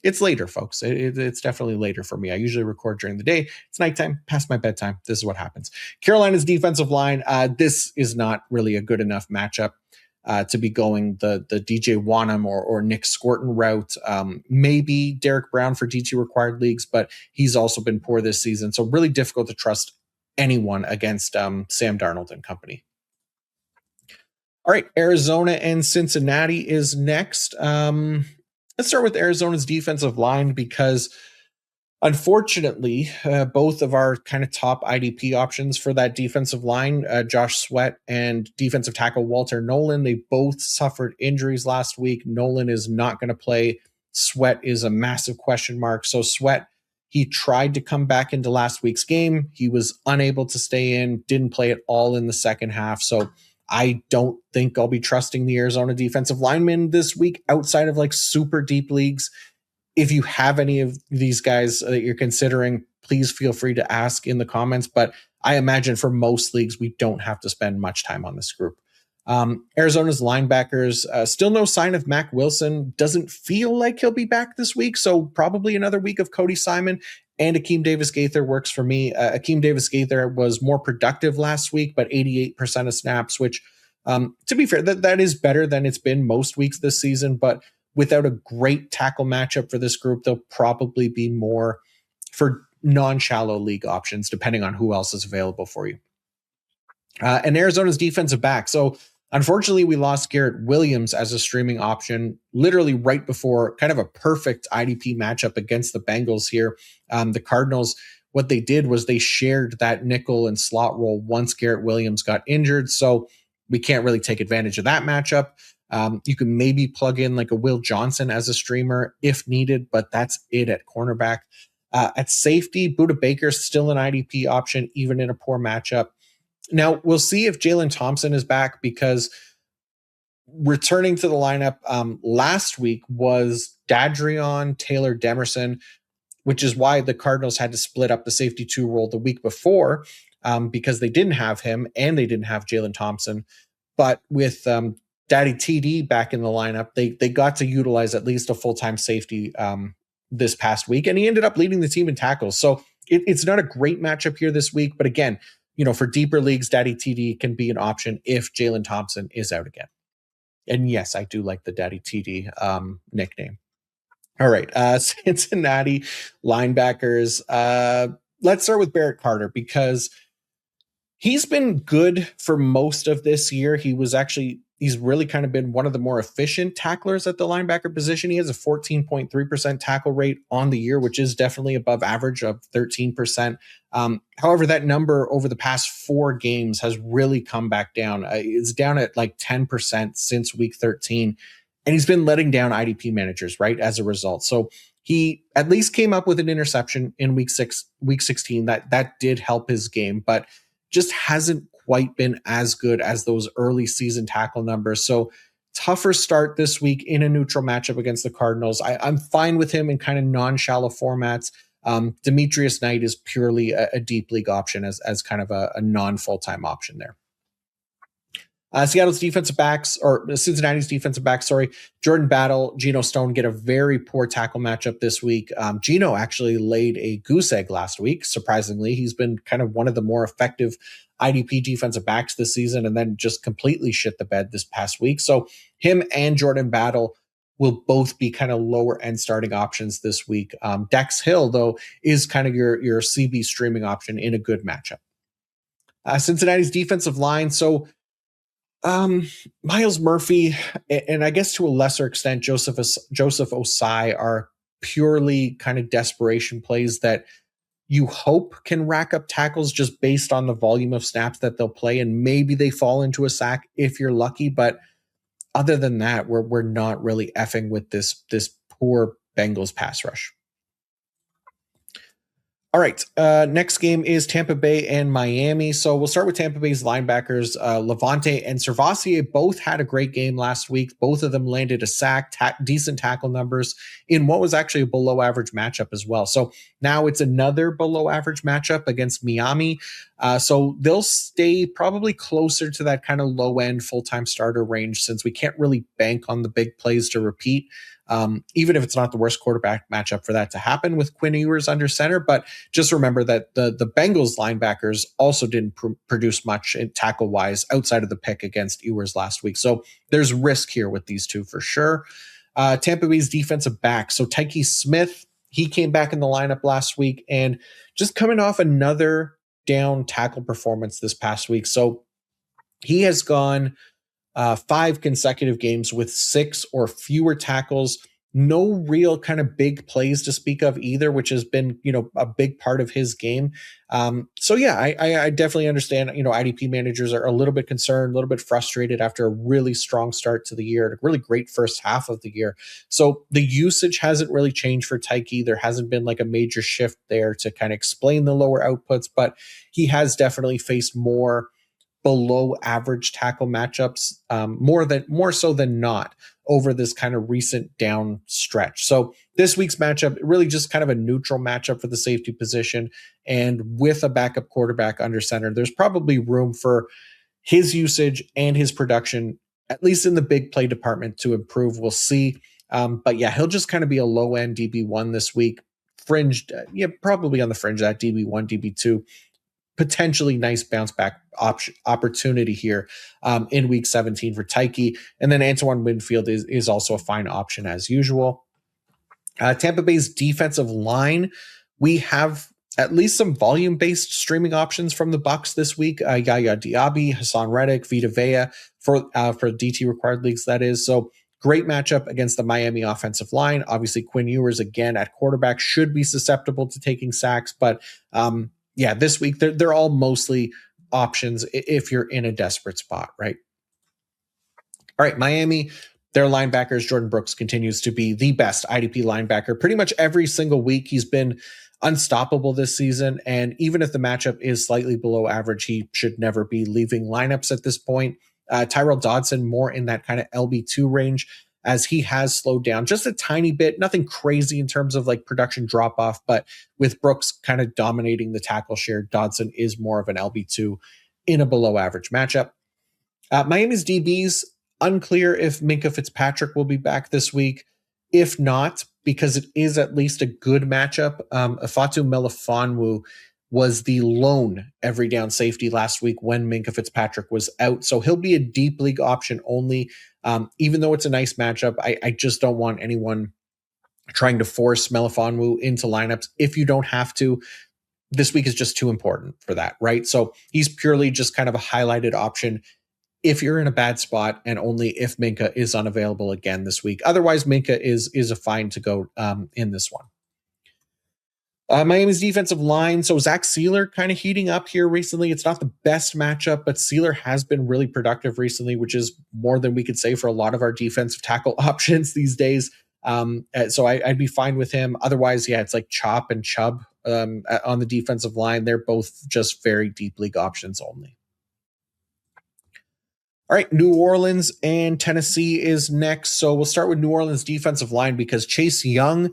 It's later, folks. It's definitely later for me. I usually record during the day. It's nighttime, past my bedtime. This is what happens. Carolina's defensive line. This is not really a good enough matchup to be going the DJ Wanham or Nick Scorton route. Maybe Derek Brown for DT required leagues, but he's also been poor this season. So really difficult to trust anyone against Sam Darnold and company. All right, Arizona and Cincinnati is next. Let's start with Arizona's defensive line because unfortunately, both of our kind of top IDP options for that defensive line, Josh Sweat and defensive tackle Walter Nolan, they both suffered injuries last week. Nolan is not going to play. Sweat is a massive question mark. So Sweat, he tried to come back into last week's game. He was unable to stay in, didn't play at all in the second half. So I don't think I'll be trusting the Arizona defensive linemen this week outside of like super deep leagues. If you have any of these guys that you're considering, please feel free to ask in the comments. But I imagine for most leagues, we don't have to spend much time on this group. Arizona's linebackers, still no sign of Mac Wilson. Doesn't feel like he'll be back this week. So probably another week of Cody Simon and Akeem Davis-Gaither works for me. Akeem Davis-Gaither was more productive last week, but 88% of snaps, which to be fair, that is better than it's been most weeks this season. But without a great tackle matchup for this group, they'll probably be more for non-shallow league options, depending on who else is available for you. And Arizona's defensive back. So unfortunately, we lost Garrett Williams as a streaming option literally right before kind of a perfect IDP matchup against the Bengals here. The Cardinals, what they did was they shared that nickel and slot role once Garrett Williams got injured. So we can't really take advantage of that matchup. You can maybe plug in like a Will Johnson as a streamer if needed, but that's it at cornerback. At safety, Budda Baker's still an IDP option, even in a poor matchup. Now, we'll see if Jalen Thompson is back, because returning to the lineup last week was Dadrion Taylor Demerson, which is why the Cardinals had to split up the safety 2 role the week before, because they didn't have him and they didn't have Jalen Thompson. But with Daddy TD back in the lineup, they got to utilize at least a full-time safety this past week, and he ended up leading the team in tackles. So it's not a great matchup here this week, but again, for deeper leagues, Daddy TD can be an option if Jalen Thompson is out again. And yes, I do like the Daddy TD nickname. All right, Cincinnati linebackers. Let's start with Barrett Carter, because he's been good for most of this year. He's really kind of been one of the more efficient tacklers at the linebacker position. He has a 14.3% tackle rate on the year, which is definitely above average of 13%. However, that number over the past 4 games has really come back down. It's down at like 10% since week 13. And he's been letting down IDP managers, right, as a result. So he at least came up with an interception in week 16. That did help his game, but just hasn't quite been as good as those early season tackle numbers. So tougher start this week in a neutral matchup against the Cardinals. I'm fine with him in kind of non-shallow formats. Demetrius Knight is purely a deep league option as kind of a non-full-time option there. Cincinnati's defensive backs, Jordan Battle, Geno Stone get a very poor tackle matchup this week. Geno actually laid a goose egg last week. Surprisingly, he's been kind of one of the more effective IDP defensive backs this season, and then just completely shit the bed this past week. So him and Jordan Battle will both be kind of lower end starting options this week. Dex Hill, though, is kind of your CB streaming option in a good matchup. Cincinnati's defensive line. So Miles Murphy, and I guess to a lesser extent, Joseph Osai are purely kind of desperation plays that you hope can rack up tackles just based on the volume of snaps that they'll play, and maybe they fall into a sack if you're lucky. But other than that, we're not really effing with this poor Bengals pass rush. All right, next game is Tampa Bay and Miami. So we'll start with Tampa Bay's linebackers. Levante and Servassier both had a great game last week. Both of them landed a sack, decent tackle numbers in what was actually a below average matchup as well. So now it's another below average matchup against Miami. So they'll stay probably closer to that kind of low end full-time starter range, since we can't really bank on the big plays to repeat. Even if it's not the worst quarterback matchup for that to happen with Quinn Ewers under center. But just remember that the Bengals linebackers also didn't produce much tackle-wise outside of the pick against Ewers last week. So there's risk here with these two for sure. Tampa Bay's defensive back. So Tyke Smith, he came back in the lineup last week and just coming off another down tackle performance this past week. So he has gone 5 consecutive games with 6 or fewer tackles. No real kind of big plays to speak of either, which has been, a big part of his game. So yeah, I definitely understand, IDP managers are a little bit concerned, a little bit frustrated after a really strong start to the year, a really great first half of the year. So the usage hasn't really changed for Tyke. There hasn't been like a major shift there to kind of explain the lower outputs, but he has definitely faced more below average tackle matchups, more so than not over this kind of recent down stretch. So this week's matchup, really just kind of a neutral matchup for the safety position, and with a backup quarterback under center, there's probably room for his usage and his production, at least in the big play department, to improve. We'll see. But yeah, he'll just kind of be a low end DB1 this week, fringed, probably on the fringe of that DB1, DB2. Potentially nice bounce back opportunity here in week 17 for Tyke. And then Antoine Winfield is also a fine option as usual. Tampa Bay's defensive line, we have at least some volume-based streaming options from the Bucks this week. Yaya Diaby, Hassan Reddick, Vita Vea for DT required leagues, that is. So great matchup against the Miami offensive line. Obviously, Quinn Ewers again at quarterback should be susceptible to taking sacks, but this week they're all mostly options if you're in a desperate spot, right? All right, Miami, their linebackers, Jordan Brooks continues to be the best IDP linebacker. Pretty much every single week he's been unstoppable this season, and even if the matchup is slightly below average, he should never be leaving lineups at this point. Tyrell Dodson more in that kind of LB2 range, as he has slowed down just a tiny bit, nothing crazy in terms of like production drop off, but with Brooks kind of dominating the tackle share, Dodson is more of an LB2 in a below average matchup. Miami's DBs, unclear if Minkah Fitzpatrick will be back this week. If not, because it is at least a good matchup, Afatu Melifonwu was the lone every down safety last week when Minkah Fitzpatrick was out. So he'll be a deep league option only. Even though it's a nice matchup, I just don't want anyone trying to force Melifonwu into lineups if you don't have to. This week is just too important for that, right? So he's purely just kind of a highlighted option if you're in a bad spot, and only if Minkah is unavailable again this week. Otherwise, Minkah is a fine to go in this one. Miami's defensive line. So Zach Sealer kind of heating up here recently. It's not the best matchup, but Sealer has been really productive recently, which is more than we could say for a lot of our defensive tackle options these days. So I'd be fine with him. Otherwise, yeah, it's like Chop and Chubb on the defensive line. They're both just very deep league options only. All right, New Orleans and Tennessee is next. So we'll start with New Orleans defensive line because Chase Young,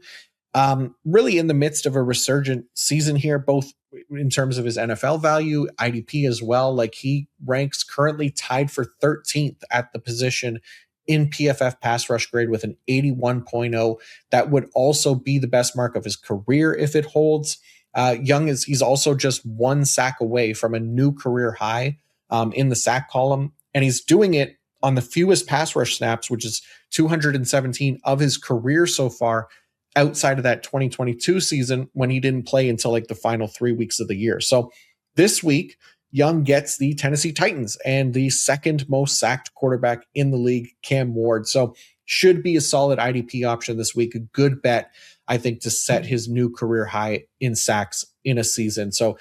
really in the midst of a resurgent season here, both in terms of his NFL value, IDP as well. Like he ranks currently tied for 13th at the position in PFF pass rush grade with an 81.0. That would also be the best mark of his career if it holds. Young he's also just one sack away from a new career high in the sack column. And he's doing it on the fewest pass rush snaps, which is 217 of his career so far, outside of that 2022 season when he didn't play until like the final 3 weeks of the year. So this week, Young gets the Tennessee Titans and the second most sacked quarterback in the league, Cam Ward. So should be a solid IDP option this week. A good bet, I think, to set his new career high in sacks in a season. So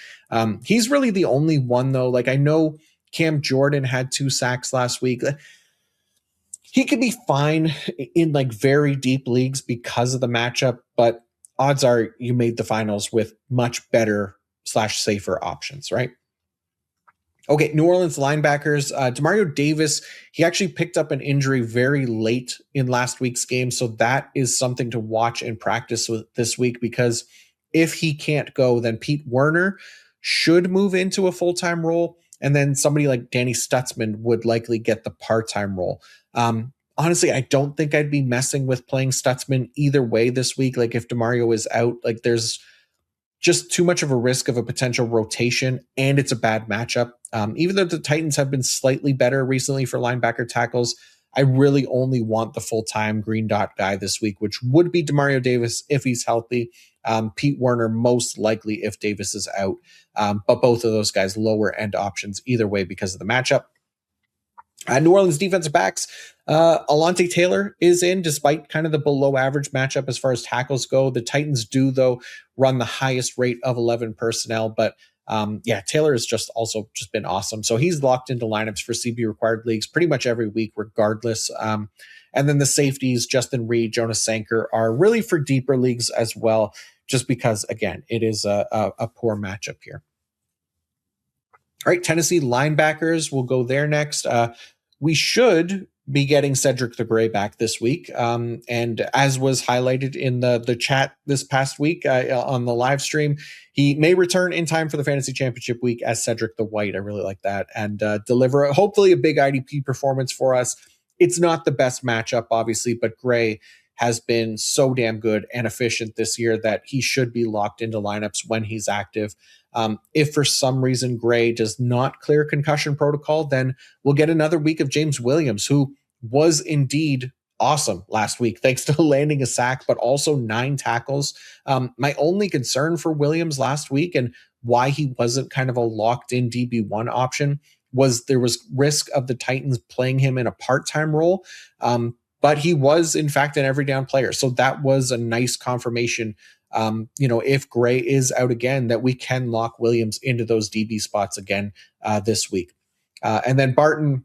he's really the only one, though. Like I know Cam Jordan had 2 sacks last week. He could be fine in like very deep leagues because of the matchup, but odds are you made the finals with much better / safer options, right? Okay, New Orleans linebackers. Demario Davis, he actually picked up an injury very late in last week's game, so that is something to watch and practice with this week, because if he can't go, then Pete Werner should move into a full-time role. And then somebody like Danny Stutzman would likely get the part-time role. Honestly, I don't think I'd be messing with playing Stutzman either way this week. Like if DeMario is out, like there's just too much of a risk of a potential rotation, and it's a bad matchup. Even though the Titans have been slightly better recently for linebacker tackles, I really only want the full-time green dot guy this week, which would be Demario Davis if he's healthy. Pete Werner most likely if Davis is out. But both of those guys lower end options either way because of the matchup. New Orleans defensive backs, Alontae Taylor is in despite kind of the below average matchup as far as tackles go. The Titans do, though, run the highest rate of 11 personnel, but Taylor has just been awesome. So he's locked into lineups for CB required leagues pretty much every week regardless. And then the safeties, Justin Reed, Jonas Sanker, are really for deeper leagues as well, just because, again, it is a poor matchup here. All right, Tennessee linebackers, we'll go there next. We should be getting Cedric the Gray back this week. And as was highlighted in the chat this past week on the live stream, he may return in time for the Fantasy Championship week as Cedric the White. I really like that. And deliver, hopefully, a big IDP performance for us. It's not the best matchup, obviously, but Gray has been so damn good and efficient this year that he should be locked into lineups when he's active. If for some reason Gray does not clear concussion protocol, then we'll get another week of James Williams, who was indeed awesome last week, thanks to landing a sack, but also 9 tackles. My only concern for Williams last week and why he wasn't kind of a locked in DB1 option was there was risk of the Titans playing him in a part-time role. But he was, in fact, an every down player. So that was a nice confirmation. If Gray is out again, that we can lock Williams into those DB spots again this week. And then Barton,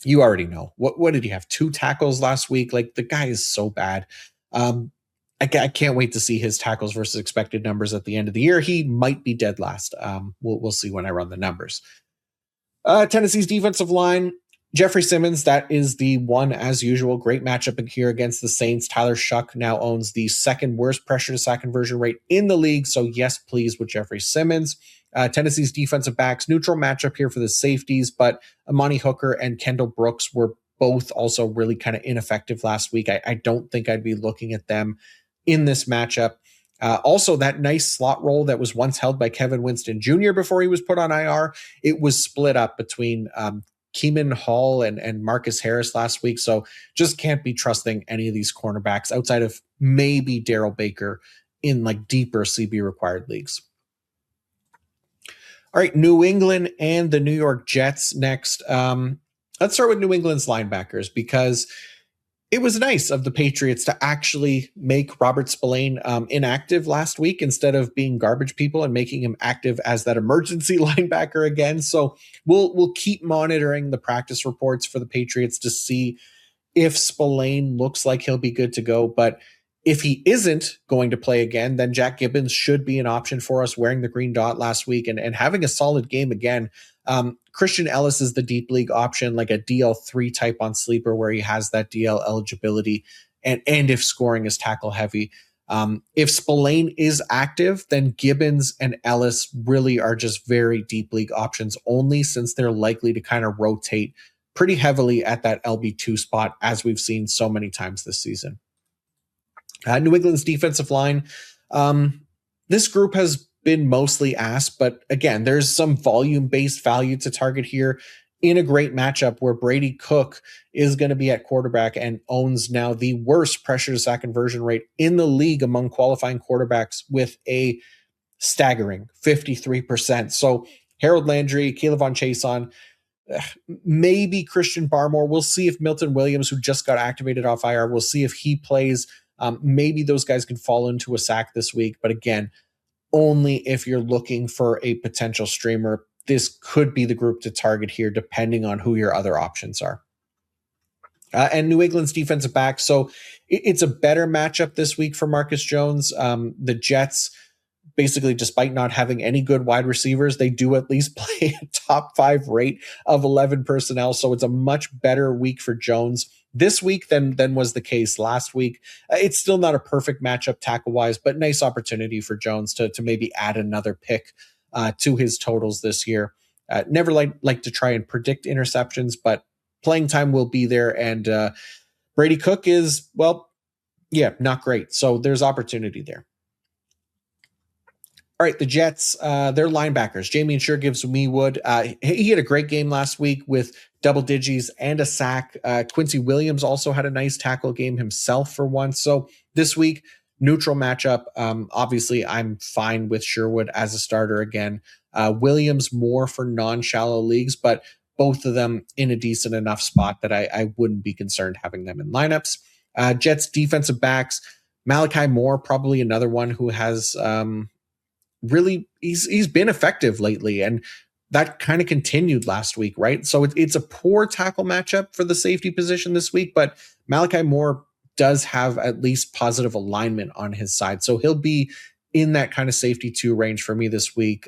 you already know. What did he have? 2 tackles last week? Like, the guy is so bad. I can't wait to see his tackles versus expected numbers at the end of the year. He might be dead last. We'll see when I run the numbers. Tennessee's defensive line, Jeffrey Simmons, that is the one as usual. Great matchup here against the Saints. Tyler Shuck now owns the second worst pressure to sack conversion rate in the league. So yes, please with Jeffrey Simmons. Tennessee's defensive backs, neutral matchup here for the safeties, but Amani Hooker and Kendall Brooks were both also really kind of ineffective last week. I don't think I'd be looking at them in this matchup. Also, that nice slot role that was once held by Kevin Winston Jr. before he was put on IR, it was split up between Keeman Hall and Marcus Harris last week. So just can't be trusting any of these cornerbacks outside of maybe Daryl Baker in like deeper CB required leagues. All right, New England and the New York Jets next. Let's start with New England's linebackers because it was nice of the Patriots to actually make Robert Spillane inactive last week instead of being garbage people and making him active as that emergency linebacker again. So we'll keep monitoring the practice reports for the Patriots to see if Spillane looks like he'll be good to go. But if he isn't going to play again, then Jack Gibbons should be an option for us, wearing the green dot last week and having a solid game again. Christian Ellis is the deep league option, like a DL3 type on Sleeper where he has that DL eligibility. And if scoring is tackle heavy. If Spillane is active, then Gibbons and Ellis really are just very deep league options only, since they're likely to kind of rotate pretty heavily at that LB2 spot, as we've seen so many times this season. New England's defensive line. This group has been mostly asked, but again, there's some volume-based value to target here in a great matchup where Brady Cook is going to be at quarterback and owns now the worst pressure to sack conversion rate in the league among qualifying quarterbacks with a staggering 53%. So Harold Landry, Caleb Von Chason, maybe Christian Barmore. We'll see if Milton Williams, who just got activated off IR, we'll see if he plays. Maybe those guys can fall into a sack this week. But again, only if you're looking for a potential streamer. This could be the group to target here, depending on who your other options are. And New England's defensive back. So it's a better matchup this week for Marcus Jones. The Jets, basically, despite not having any good wide receivers, they do at least play a top 5 rate of 11 personnel. So it's a much better week for Jones this week than was the case last week. It's still not a perfect matchup tackle-wise, but nice opportunity for Jones to maybe add another pick to his totals this year. Never like to try and predict interceptions, but playing time will be there. And Brady Cook is, not great. So there's opportunity there. All right, the Jets, their linebackers, Jamie Insure gives me wood. He had a great game last week with double digits and a sack. Quincy Williams also had a nice tackle game himself for once. So this week, neutral matchup. Obviously, I'm fine with Sherwood as a starter again. Williams more for non-shallow leagues, but both of them in a decent enough spot that I wouldn't be concerned having them in lineups. Jets defensive backs, Malachi Moore, probably another one who has really he's been effective lately, and that kind of continued last week, right? So it's a poor tackle matchup for the safety position this week, but Malachi Moore does have at least positive alignment on his side, so he'll be in that kind of safety 2 range for me this week.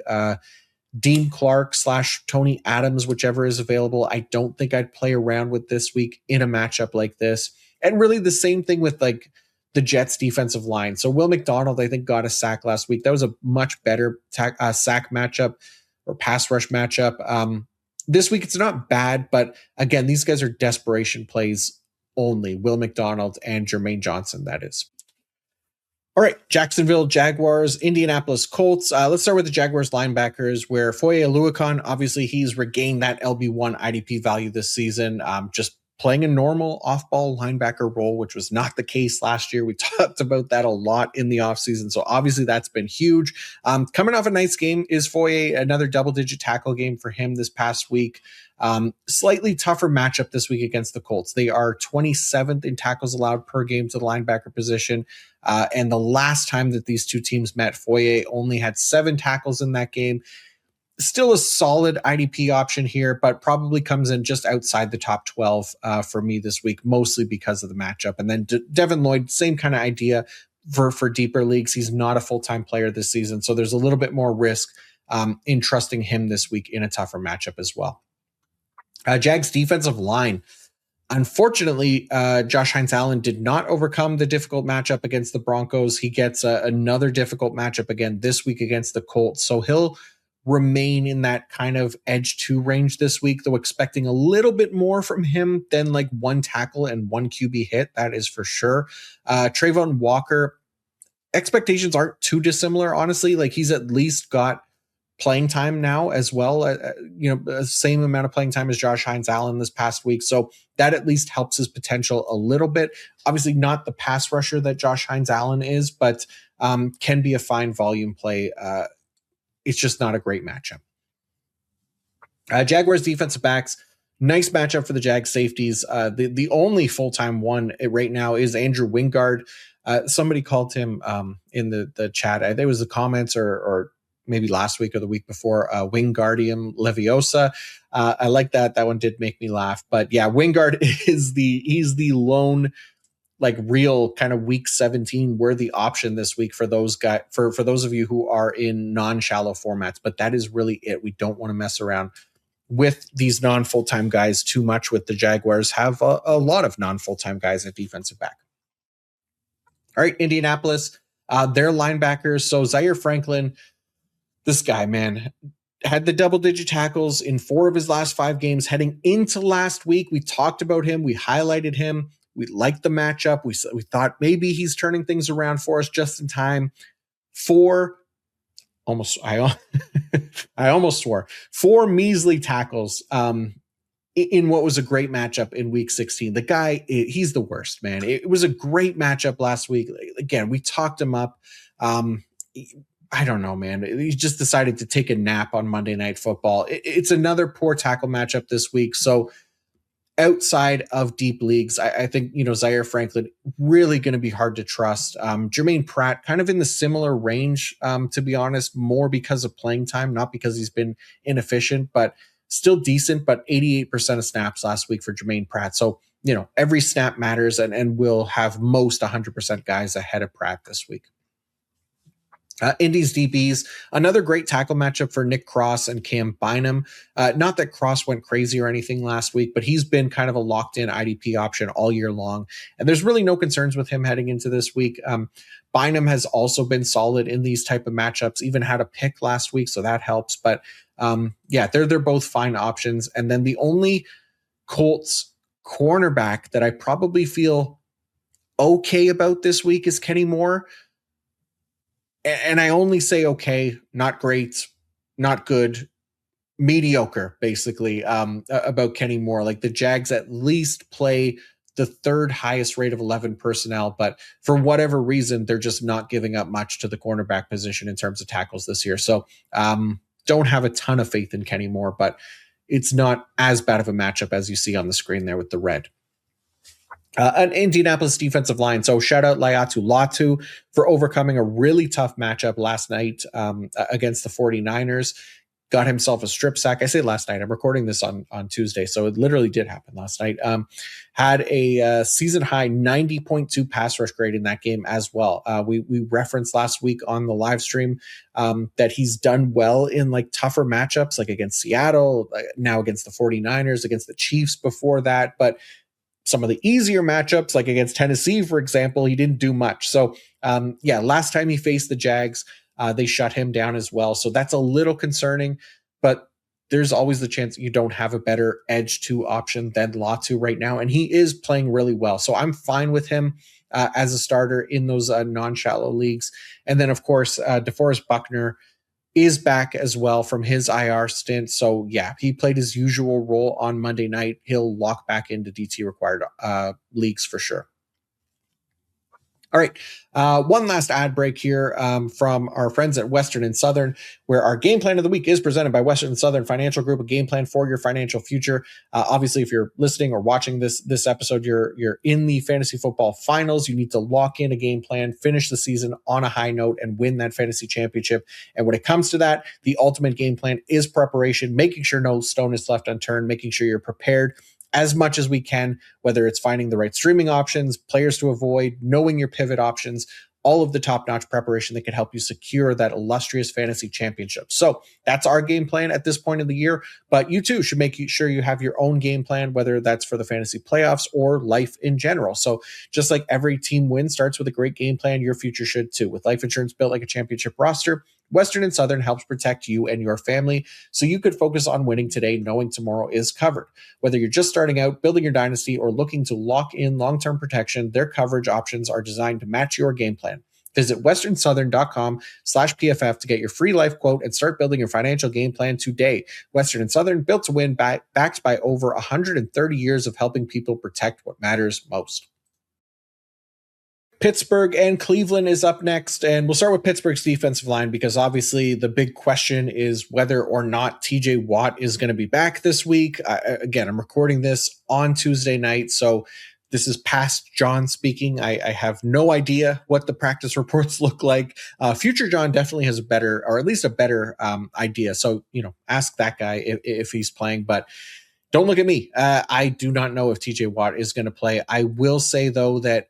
Dean Clark / Tony Adams, whichever is available. I don't think I'd play around with this week in a matchup like this. And really the same thing with like the Jets defensive line. So Will McDonald, I think, got a sack last week. That was a much better sack matchup or pass rush matchup. This week, it's not bad, but again, these guys are desperation plays only. Will McDonald and Jermaine Johnson, that is. All right, Jacksonville Jaguars, Indianapolis Colts. Let's start with the Jaguars linebackers, where Foye Oluokun, obviously he's regained that LB1 IDP value this season. Just playing a normal off-ball linebacker role, which was not the case last year. We talked about that a lot in the offseason. So obviously that's been huge. Coming off a nice game is Foye, another double-digit tackle game for him this past week. Slightly tougher matchup this week against the Colts. They are 27th in tackles allowed per game to the linebacker position. And the last time that these two teams met, Foye only had 7 tackles in that game. Still a solid IDP option here, but probably comes in just outside the top 12 for me this week, mostly because of the matchup. And then Devin Lloyd, same kind of idea for deeper leagues. He's not a full-time player this season, so there's a little bit more risk in trusting him this week in a tougher matchup as well. Jags defensive line. Unfortunately, Josh Hines-Allen did not overcome the difficult matchup against the Broncos. He gets another difficult matchup again this week against the Colts. So he'll remain in that kind of edge 2 range this week, though expecting a little bit more from him than like 1 tackle and 1 QB hit. That is for sure. Trayvon Walker, expectations aren't too dissimilar, honestly. Like he's at least got playing time now as well, the same amount of playing time as Josh Hines-Allen this past week. So that at least helps his potential a little bit. Obviously not the pass rusher that Josh Hines-Allen is, but can be a fine volume play. It's just not a great matchup. Jaguars defensive backs, nice matchup for the Jag safeties. The only full-time one right now is Andrew Wingard. Somebody called him in the chat. I think it was the comments or maybe last week or the week before, Wingardium Leviosa. I like that. That one did make me laugh. But yeah, Wingard he's the lone like real kind of week 17 worthy option this week for those guys, for those of you who are in non-shallow formats. But that is really it. We don't want to mess around with these non-full-time guys too much with the Jaguars. Have a lot of non-full-time guys at defensive back. All right, Indianapolis, their linebackers. So Zaire Franklin, this guy, man, had the double-digit tackles in 4 of his last 5 games. Heading into last week, we talked about him. We highlighted him. We liked the matchup. We thought maybe he's turning things around for us just in time. I almost swore. 4 measly tackles in what was a great matchup in week 16. The guy, he's the worst, man. It was a great matchup last week. Again, we talked him up. I don't know, man. He just decided to take a nap on Monday Night Football. It's another poor tackle matchup this week. So outside of deep leagues, I think, Zaire Franklin really going to be hard to trust. Jermaine Pratt kind of in the similar range, to be honest, more because of playing time, not because he's been inefficient, but still decent, but 88% of snaps last week for Jermaine Pratt. So, every snap matters and will have most 100% guys ahead of Pratt this week. Indy's DBs, another great tackle matchup for Nick Cross and Cam Bynum. Not that Cross went crazy or anything last week, but he's been kind of a locked-in IDP option all year long. And there's really no concerns with him heading into this week. Bynum has also been solid in these type of matchups, even had a pick last week, so that helps. But they're both fine options. And then the only Colts cornerback that I probably feel okay about this week is Kenny Moore. And I only say okay, not great, not good, mediocre, basically, about Kenny Moore. Like the Jags at least play the 3rd highest rate of 11 personnel, but for whatever reason, they're just not giving up much to the cornerback position in terms of tackles this year. So don't have a ton of faith in Kenny Moore, but it's not as bad of a matchup as you see on the screen there with the red. An Indianapolis defensive line. So shout out Laiatu Latu for overcoming a really tough matchup last night against the 49ers. Got himself a strip sack. I say last night. I'm recording this on Tuesday, so it literally did happen last night. Had a season high 90.2 pass rush grade in that game as well. We referenced last week on the live stream that he's done well in like tougher matchups, like against Seattle, now against the 49ers, against the Chiefs before that, but some of the easier matchups, like against Tennessee, for example, he didn't do much. So, last time he faced the Jags, they shut him down as well. So that's a little concerning, but there's always the chance you don't have a better edge 2 option than Latu right now. And he is playing really well. So I'm fine with him as a starter in those non-shallow leagues. And then, of course, DeForest Buckner, is back as well from his IR stint. So yeah, he played his usual role on Monday night. He'll lock back into DT required leagues for sure. All right. One last ad break here from our friends at Western and Southern, where our game plan of the week is presented by Western and Southern Financial Group, a game plan for your financial future. Obviously, if you're listening or watching this episode, you're in the fantasy football finals. You need to lock in a game plan, finish the season on a high note, and win that fantasy championship. And when it comes to that, the ultimate game plan is preparation, making sure no stone is left unturned, making sure you're prepared as much as we can, whether it's finding the right streaming options, players to avoid, knowing your pivot options, all of the top-notch preparation that can help you secure that illustrious fantasy championship. So that's our game plan at this point of the year, but you too should make sure you have your own game plan, whether that's for the fantasy playoffs or life in general. So just like every team win starts with a great game plan, your future should too. With life insurance built like a championship roster, Western and Southern helps protect you and your family so you could focus on winning today, knowing tomorrow is covered. Whether you're just starting out, building your dynasty, or looking to lock in long-term protection, their coverage options are designed to match your game plan. Visit westernsouthern.com/PFF to get your free life quote and start building your financial game plan today. Western and Southern, built to win, backed by over 130 years of helping people protect what matters most. Pittsburgh and Cleveland is up next, and we'll start with Pittsburgh's defensive line because obviously the big question is whether or not TJ Watt is going to be back this week. Again, I'm recording this on Tuesday night, so this is past John speaking. I have no idea what the practice reports look like. Future John definitely has a better, or at least a better idea. So, ask that guy if he's playing, but don't look at me. I do not know if TJ Watt is going to play. I will say, though, that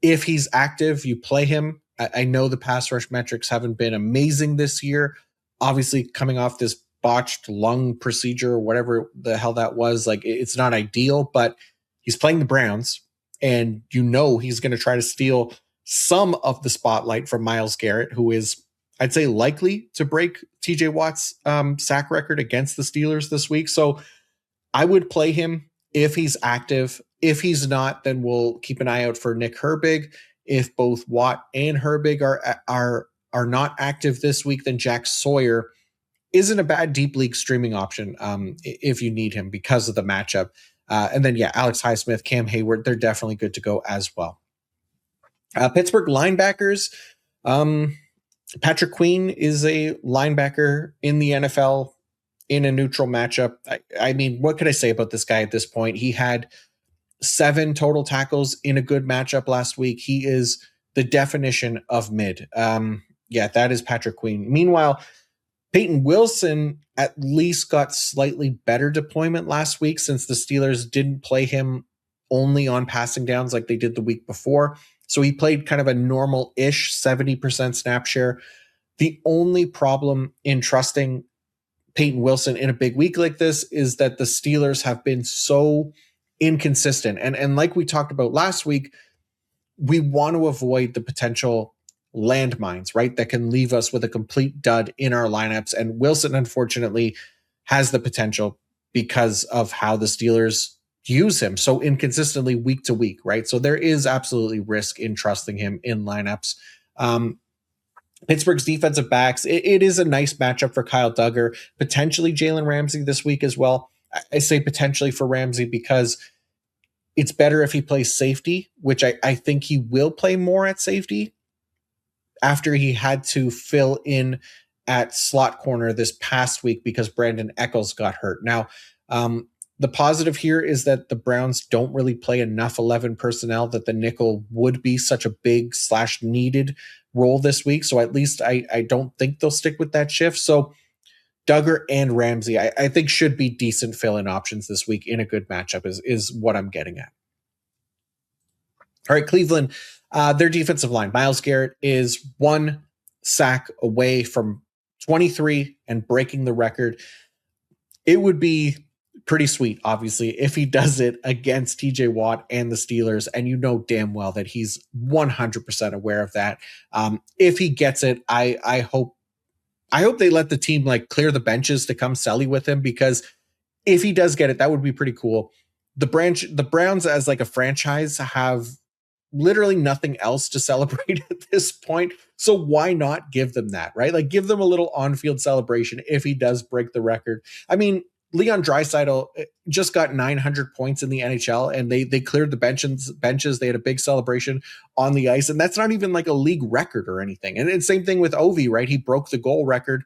if he's active, you play him. I know the pass rush metrics haven't been amazing this year. Obviously, coming off this botched lung procedure or whatever the hell that was, like it's not ideal, but he's playing the Browns, and he's going to try to steal some of the spotlight from Myles Garrett, who is, I'd say, likely to break TJ Watt's sack record against the Steelers this week. So I would play him if he's active. If he's not, then we'll keep an eye out for Nick Herbig. If both Watt and Herbig are not active this week, then Jack Sawyer isn't a bad deep league streaming option if you need him because of the matchup. And then, Alex Highsmith, Cam Hayward, they're definitely good to go as well. Pittsburgh linebackers. Patrick Queen is a linebacker in the NFL in a neutral matchup. I mean, what could I say about this guy at this point? He had 7 total tackles in a good matchup last week. He is the definition of mid. That is Patrick Queen. Meanwhile, Peyton Wilson at least got slightly better deployment last week since the Steelers didn't play him only on passing downs like they did the week before. So he played kind of a normal-ish 70% snap share. The only problem in trusting Peyton Wilson in a big week like this is that the Steelers have been so inconsistent. And like we talked about last week, we want to avoid the potential landmines, right? That can leave us with a complete dud in our lineups. And Wilson, unfortunately, has the potential because of how the Steelers use him so inconsistently week to week, right? So there is absolutely risk in trusting him in lineups. Pittsburgh's defensive backs, it is a nice matchup for Kyle Duggar, potentially Jalen Ramsey this week as well. I say potentially for Ramsey because it's better if he plays safety, which I think he will play more at safety after he had to fill in at slot corner this past week because Brandon Echols got hurt. Now, the positive here is that the Browns don't really play enough 11 personnel that the nickel would be such a big / needed role this week. So at least I don't think they'll stick with that shift. So Duggar and Ramsey, I think should be decent fill-in options this week in a good matchup is what I'm getting at. All right, Cleveland, their defensive line. Myles Garrett is 1 sack away from 23 and breaking the record. It would be pretty sweet, obviously, if he does it against TJ Watt and the Steelers, and you know damn well that he's 100% aware of that. If he gets it, I hope they let the team clear the benches to come selly with him, because if he does get it, that would be pretty cool. The Browns as a franchise have literally nothing else to celebrate at this point. So why not give them that, right? Like give them a little on-field celebration if he does break the record. I mean, Leon Draisaitl just got 900 points in the NHL, and they cleared the benches. They had a big celebration on the ice, and that's not even like a league record or anything. And same thing with Ovi, right? He broke the goal record,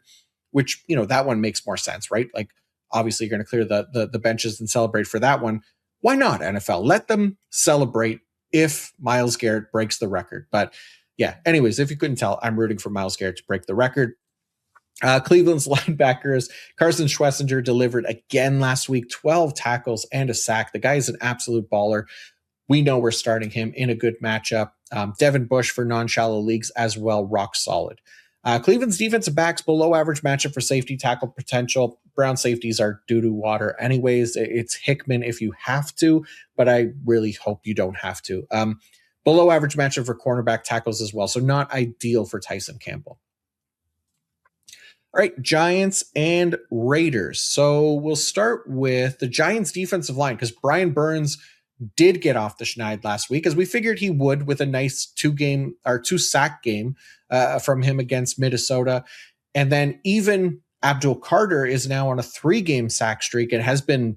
which, you know, that one makes more sense, right? Like obviously you're going to clear the benches and celebrate for that one. Why not, NFL? Let them celebrate if Myles Garrett breaks the record. But yeah, anyways, if you couldn't tell, I'm rooting for Myles Garrett to break the record. Cleveland's linebackers, Carson Schwessinger delivered again last week, 12 tackles and a sack. The guy is an absolute baller. We know we're starting him in a good matchup. Devin Bush for non-shallow leagues as well, rock solid. Cleveland's defensive backs, below average matchup for safety tackle potential. Brown safeties are doo-doo water anyways. It's Hickman if you have to, but I really hope you don't have to. Below average matchup for cornerback tackles as well, so not ideal for Tyson Campbell. All right, Giants and Raiders. So we'll start with the Giants defensive line because Brian Burns did get off the schneid last week, as we figured he would, with a nice two sack game from him against Minnesota. And then even Abdul Carter is now on a 3-game sack streak and has been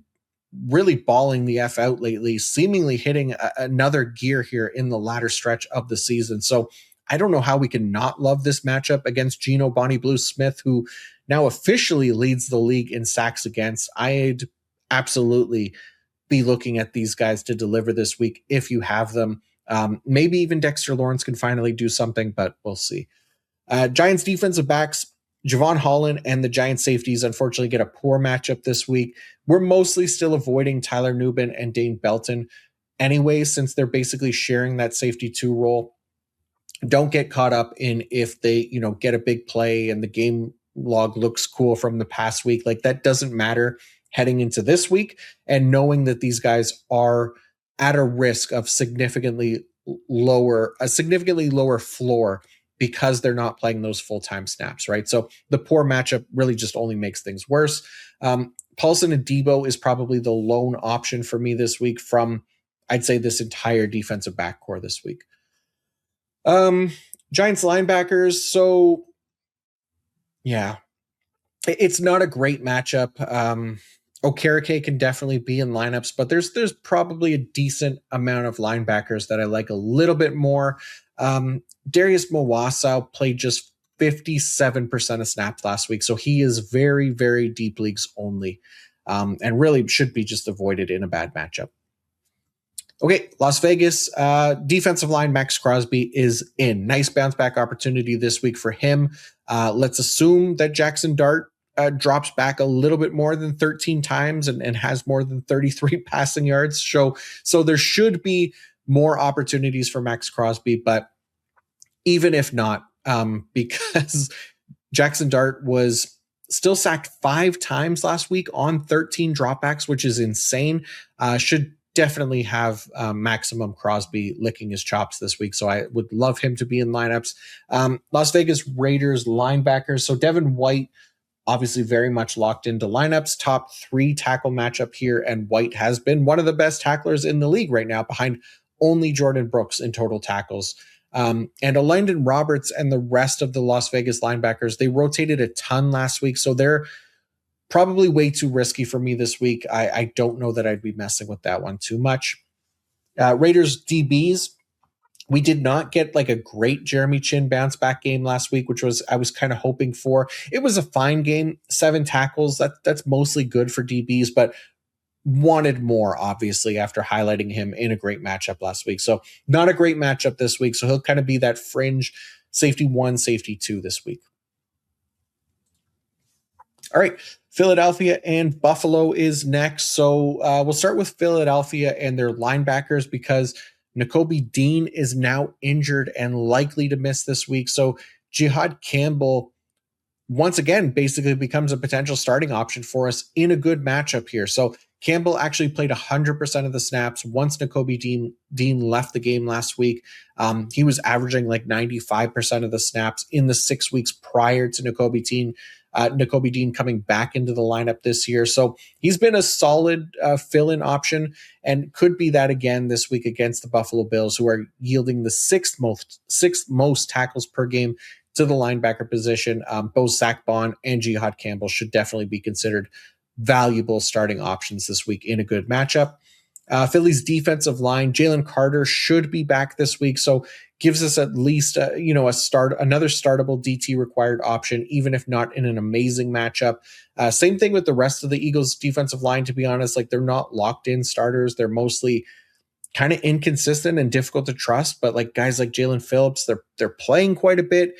really balling the F out lately, seemingly hitting another gear here in the latter stretch of the season. So I don't know how we can not love this matchup against Geno Bonnie Blue Smith, who now officially leads the league in sacks against. I'd absolutely be looking at these guys to deliver this week if you have them. Maybe even Dexter Lawrence can finally do something, but we'll see. Giants defensive backs, Javon Holland and the Giants safeties unfortunately get a poor matchup this week. We're mostly still avoiding Tyler Nubin and Dane Belton anyway, since they're basically sharing that safety 2 role. Don't get caught up in if they, get a big play and the game log looks cool from the past week. Like that doesn't matter heading into this week, and knowing that these guys are at a risk of significantly lower floor because they're not playing those full-time snaps, right? So the poor matchup really just only makes things worse. Paulson and Debo is probably the lone option for me this week from, I'd say, this entire defensive backcourt this week. Giants linebackers. So yeah, it's not a great matchup. Okereke can definitely be in lineups, but there's probably a decent amount of linebackers that I like a little bit more. Darius Mawasa played just 57% of snaps last week, so he is very, very deep leagues only, and really should be just avoided in a bad matchup. Okay, Las Vegas defensive line, Max Crosby is in. Nice bounce back opportunity this week for him. Let's assume that Jackson Dart drops back a little bit more than 13 times and has more than 33 passing yards. So there should be more opportunities for Max Crosby, but even if not, because Jackson Dart was still sacked 5 times last week on 13 dropbacks, which is insane, should definitely have maximum Crosby licking his chops this week. So I would love him to be in lineups. Las Vegas Raiders linebackers. So Devin White, obviously very much locked into lineups, top 3 tackle matchup here. And White has been one of the best tacklers in the league right now, behind only Jordan Brooks in total tackles. And Elandon Roberts and the rest of the Las Vegas linebackers, they rotated a ton last week. So they're probably way too risky for me this week. I don't know that I'd be messing with that one too much. Raiders DBs, we did not get like a great Jeremy Chin bounce back game last week, which I was kind of hoping for. It was a fine game, 7 tackles. That's mostly good for DBs, but wanted more, obviously, after highlighting him in a great matchup last week. So not a great matchup this week. So he'll kind of be that fringe safety 1, safety 2 this week. All right, Philadelphia and Buffalo is next. So we'll start with Philadelphia and their linebackers, because Nakobe Dean is now injured and likely to miss this week. So Jihad Campbell, once again, basically becomes a potential starting option for us in a good matchup here. So Campbell actually played 100% of the snaps once Nakobe Dean left the game last week. He was averaging like 95% of the snaps in the 6 weeks prior to Nakobe Dean Nakobe Dean coming back into the lineup this year. So he's been a solid fill-in option and could be that again this week against the Buffalo Bills, who are yielding the sixth most tackles per game to the linebacker position. Both Zach Bond and Jihad Campbell should definitely be considered valuable starting options this week in a good matchup. Philly's defensive line, Jalen Carter should be back this week, so gives us at least another startable DT required option, even if not in an amazing matchup. Same thing with the rest of the Eagles defensive line. To be honest, like they're not locked in starters; they're mostly kind of inconsistent and difficult to trust. But like guys like Jalen Phillips, they're playing quite a bit,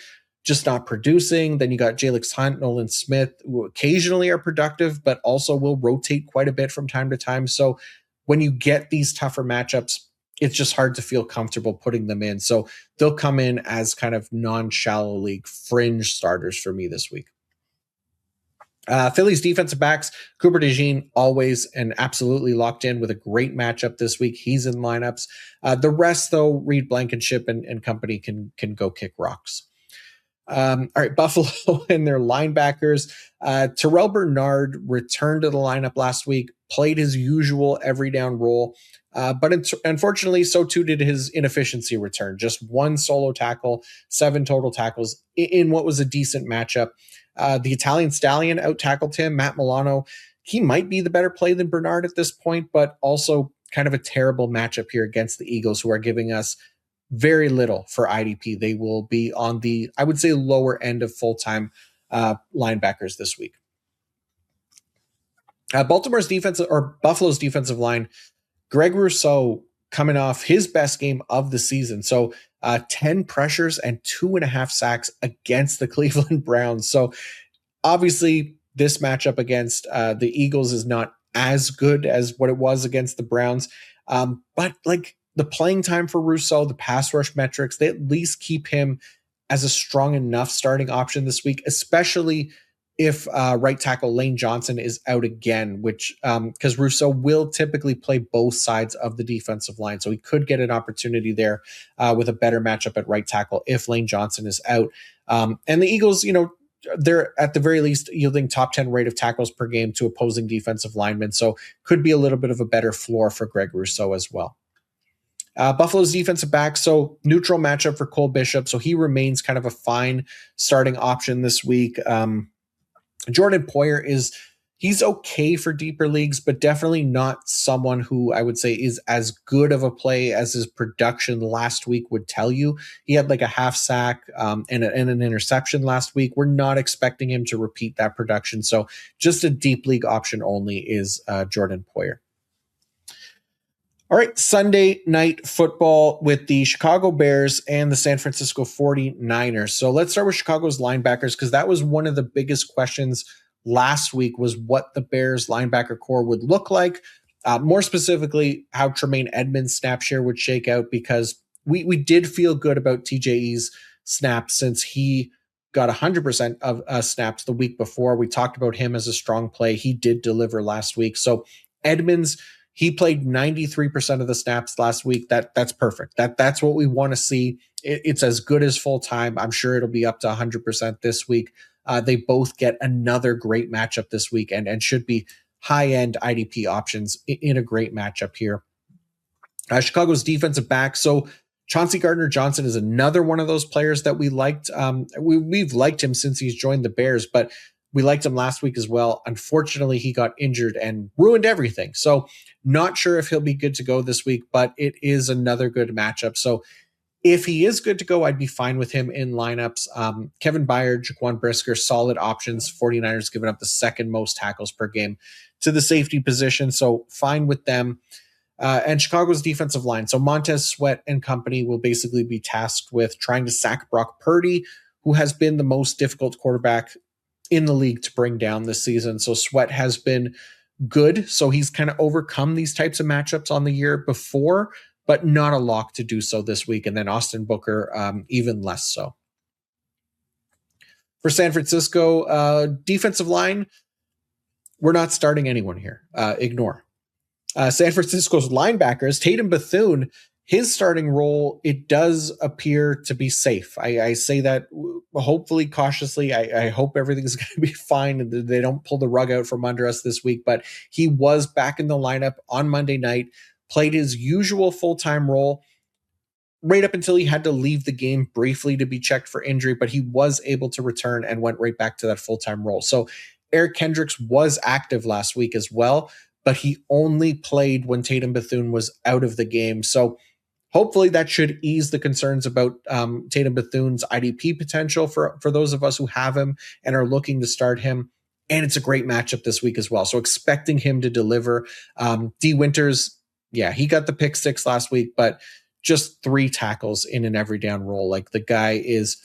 just not producing. Then you got Jalix Hunt, Nolan Smith, who occasionally are productive, but also will rotate quite a bit from time to time. So when you get these tougher matchups, it's just hard to feel comfortable putting them in. So they'll come in as kind of non-shallow league fringe starters for me this week. Philly's defensive backs, Cooper DeJean, always and absolutely locked in with a great matchup this week. He's in lineups. The rest, though, Reed Blankenship and company can go kick rocks. All right, Buffalo and their linebackers. Terrell Bernard returned to the lineup last week, played his usual every down role, but unfortunately, so too did his inefficiency return. Just one solo tackle, 7 total tackles in what was a decent matchup. The Italian Stallion out-tackled him, Matt Milano. He might be the better play than Bernard at this point, but also kind of a terrible matchup here against the Eagles, who are giving us very little for IDP. They will be on the, I would say, lower end of full-time linebackers this week. Buffalo's defensive line, Greg Rousseau coming off his best game of the season. So 10 pressures and 2.5 sacks against the Cleveland Browns. So obviously this matchup against the Eagles is not as good as what it was against the Browns. But like the playing time for Rousseau, the pass rush metrics, they at least keep him as a strong enough starting option this week, especially if right tackle Lane Johnson is out again, which because Rousseau will typically play both sides of the defensive line. So he could get an opportunity there with a better matchup at right tackle if Lane Johnson is out. And the Eagles, they're at the very least yielding top 10 rate of tackles per game to opposing defensive linemen. So could be a little bit of a better floor for Greg Rousseau as well. Buffalo's defensive back, so neutral matchup for Cole Bishop. So he remains kind of a fine starting option this week. Jordan Poyer he's okay for deeper leagues, but definitely not someone who I would say is as good of a play as his production last week would tell you. He had like a half sack and an interception last week. We're not expecting him to repeat that production. So just a deep league option only is Jordan Poyer. All right, Sunday night football with the Chicago Bears and the San Francisco 49ers. So let's start with Chicago's linebackers, because that was one of the biggest questions last week, was what the Bears linebacker core would look like. More specifically, how Tremaine Edmonds' snap share would shake out, because we did feel good about TJE's snaps since he got 100% of snaps the week before. We talked about him as a strong play. He did deliver last week. So Edmonds, he played 93% of the snaps last week. That's perfect. That's what we want to see. It's as good as full time. I'm sure it'll be up to 100% this week. They both get another great matchup this week and should be high-end IDP options in a great matchup here. Chicago's defensive back. So Chauncey Gardner-Johnson is another one of those players that we liked. We've liked him since he's joined the Bears, but we liked him last week as well. Unfortunately, he got injured and ruined everything. So not sure if he'll be good to go this week, but it is another good matchup. So if he is good to go, I'd be fine with him in lineups. Kevin Byard, Jaquan Brisker, solid options. 49ers giving up the second most tackles per game to the safety position. So fine with them. And Chicago's defensive line. So Montez Sweat and company will basically be tasked with trying to sack Brock Purdy, who has been the most difficult quarterback in the league to bring down this season. So Sweat has been good. So he's kind of overcome these types of matchups on the year before, but not a lock to do so this week. And then Austin Booker, even less so. For San Francisco, defensive line, we're not starting anyone here. Ignore. San Francisco's linebackers, Tatum Bethune his starting role, it does appear to be safe. I say that hopefully cautiously. I hope everything's going to be fine and they don't pull the rug out from under us this week. But he was back in the lineup on Monday night, played his usual full-time role right up until he had to leave the game briefly to be checked for injury, but he was able to return and went right back to that full-time role. So Eric Kendricks was active last week as well, but he only played when Tatum Bethune was out of the game. So hopefully that should ease the concerns about Tatum Bethune's IDP potential for those of us who have him and are looking to start him. And it's a great matchup this week as well. So expecting him to deliver. D Winters, yeah, he got the pick six last week, but just 3 tackles in an every down role. Like the guy is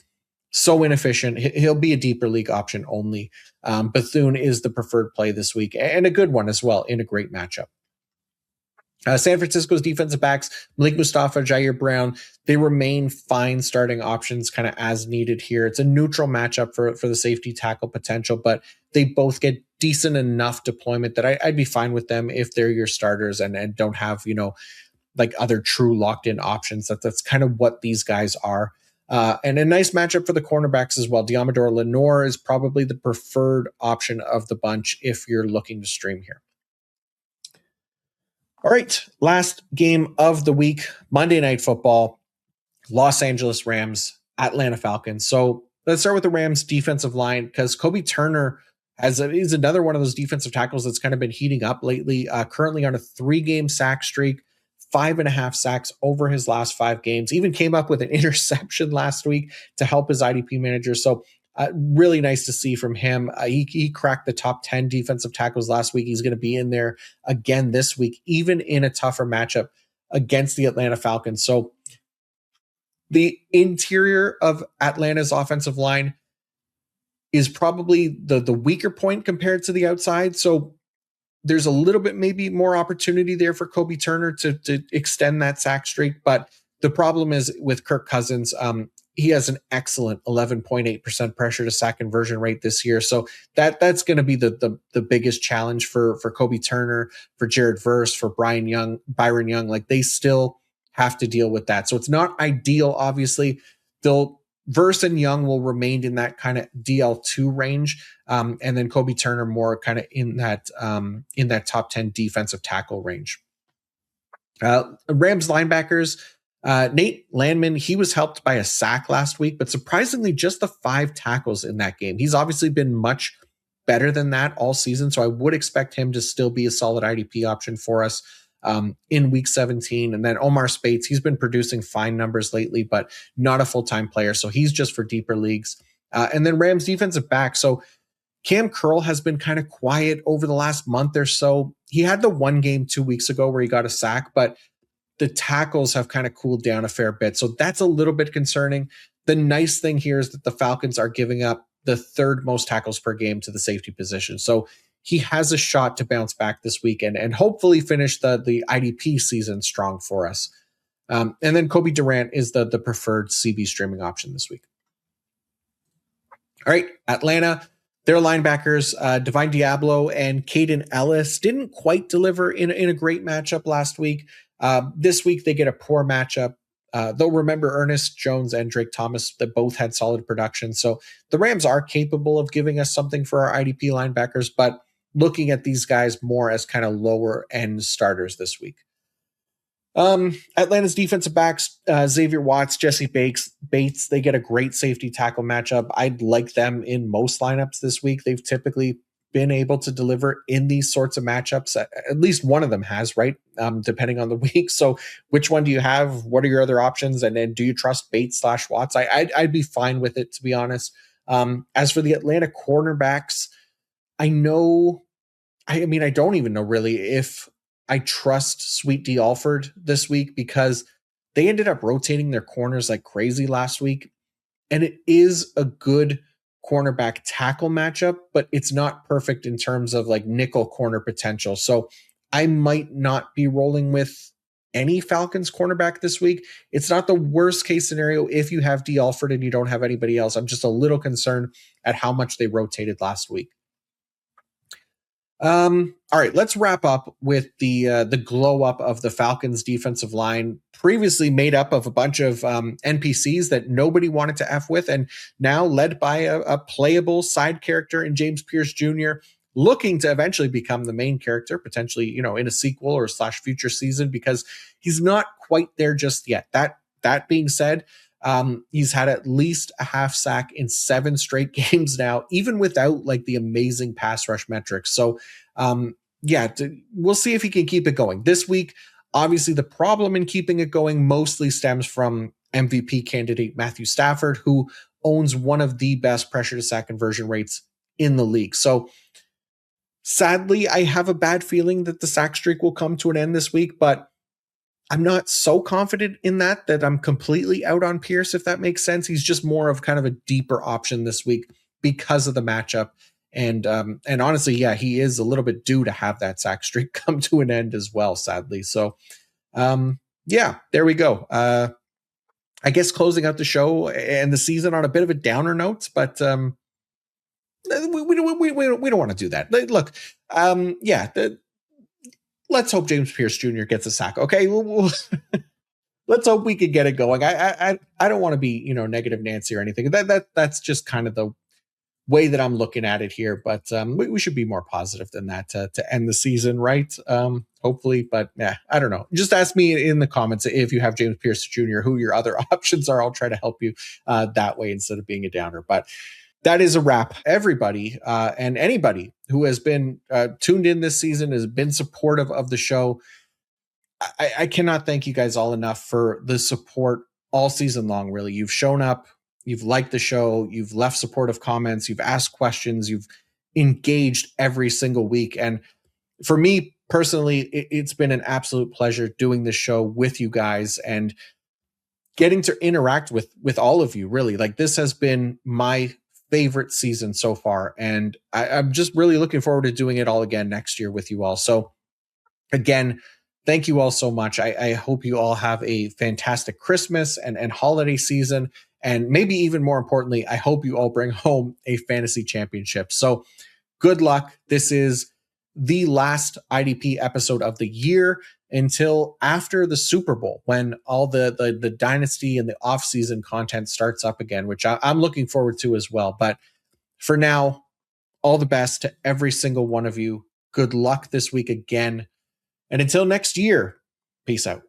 so inefficient. He'll be a deeper league option only. Bethune is the preferred play this week and a good one as well in a great matchup. San Francisco's defensive backs, Malik Mustafa, Jair Brown, they remain fine starting options kind of as needed here. It's a neutral matchup for the safety tackle potential, but they both get decent enough deployment that I'd be fine with them if they're your starters and don't have, like other true locked in options. That's kind of what these guys are. And a nice matchup for the cornerbacks as well. Diamador Lenore is probably the preferred option of the bunch if you're looking to stream here. All right, last game of the week, Monday Night Football, Los Angeles Rams, Atlanta Falcons. So let's start with the Rams defensive line because Kobe Turner is another one of those defensive tackles that's kind of been heating up lately, currently on a 3-game sack streak. 5.5 sacks over his last 5 games, even came up with an interception last week to help his IDP manager. So really nice to see from him. He cracked the top 10 defensive tackles last week. He's going to be in there again this week, even in a tougher matchup against the Atlanta Falcons. So the interior of Atlanta's offensive line is probably the weaker point compared to the outside. So there's a little bit maybe more opportunity there for Kobe Turner to extend that sack streak. But the problem is with Kirk Cousins, he has an excellent 11.8% pressure to sack conversion rate this year. So that's going to be the biggest challenge for Kobe Turner, for Jared Verse, for Byron Young. Like they still have to deal with that. So it's not ideal, obviously. Verse and Young will remain in that kind of DL2 range. And then Kobe Turner more kind of in that top 10 defensive tackle range. Rams linebackers, Nate Landman, he was helped by a sack last week, but surprisingly just the 5 tackles in that game. He's obviously been much better than that all season. So I would expect him to still be a solid IDP option for us in week 17. And then Omar Spates, he's been producing fine numbers lately, but not a full-time player. So he's just for deeper leagues. And then Rams defensive back. So Cam Curl has been kind of quiet over the last month or so. He had the 1 game 2 weeks ago where he got a sack, but the tackles have kind of cooled down a fair bit. So that's a little bit concerning. The nice thing here is that the Falcons are giving up the 3rd most tackles per game to the safety position. So he has a shot to bounce back this week and hopefully finish the IDP season strong for us. And then Kobe Durant is the preferred CB streaming option this week. All right, Atlanta, their linebackers, Divine Diablo and Caden Ellis didn't quite deliver in a great matchup last week. This week they get a poor matchup. Though remember Ernest Jones and Drake Thomas that both had solid production. So the Rams are capable of giving us something for our IDP linebackers, but looking at these guys more as kind of lower end starters this week. Atlanta's defensive backs, Xavier Watts, Jesse Bates, they get a great safety tackle matchup. I'd like them in most lineups this week. They've typically been able to deliver in these sorts of matchups. At least one of them has, right? Depending on the week. So which one do you have? What are your other options? And then do you trust Bates/Watts? I'd be fine with it, to be honest. As for the Atlanta cornerbacks, I don't even know really if I trust Sweet D Alford this week because they ended up rotating their corners like crazy last week. And it is a good cornerback tackle matchup, but it's not perfect in terms of like nickel corner potential. So I might not be rolling with any Falcons cornerback this week. It's not the worst case scenario if you have D Alford and you don't have anybody else. I'm just a little concerned at how much they rotated last week. All right, let's wrap up with the glow up of the Falcons defensive line, previously made up of a bunch of NPCs that nobody wanted to F with, and now led by a playable side character in James Pierce Jr., looking to eventually become the main character, potentially, in a sequel or slash future season, because he's not quite there just yet. That being said, he's had at least a half sack in 7 straight games now, even without like the amazing pass rush metrics. So, we'll see if he can keep it going this week. Obviously, the problem in keeping it going mostly stems from MVP candidate Matthew Stafford, who owns one of the best pressure to sack conversion rates in the league. So, sadly, I have a bad feeling that the sack streak will come to an end this week, but I'm not so confident in that I'm completely out on Pierce, if that makes sense. He's just more of kind of a deeper option this week because of the matchup. And honestly, yeah, he is a little bit due to have that sack streak come to an end as well, sadly. So, there we go. I guess closing out the show and the season on a bit of a downer note, but we don't want to do that. Look, let's hope James Pierce Jr. gets a sack. Okay, let's hope we could get it going. I don't want to be negative Nancy or anything. That's just kind of the way that I'm looking at it here. But we should be more positive than that to end the season, right? Hopefully, but yeah, I don't know. Just ask me in the comments if you have James Pierce Jr. who your other options are. I'll try to help you that way instead of being a downer. But that is a wrap. Everybody and anybody who has been tuned in this season, has been supportive of the show. I cannot thank you guys all enough for the support all season long, really. You've shown up, you've liked the show, you've left supportive comments, you've asked questions, you've engaged every single week. And for me personally, it's been an absolute pleasure doing this show with you guys and getting to interact with all of you, really. Like, this has been my favorite season so far, and I'm just really looking forward to doing it all again next year with you all. So again, thank you all so much. I hope you all have a fantastic Christmas and holiday season, and maybe even more importantly, I hope you all bring home a fantasy championship. So good luck. This is the last IDP episode of the year until after the Super Bowl, when all the dynasty and the off-season content starts up again, which I'm looking forward to as well. But for now, all the best to every single one of you. Good luck this week again. And until next year, peace out.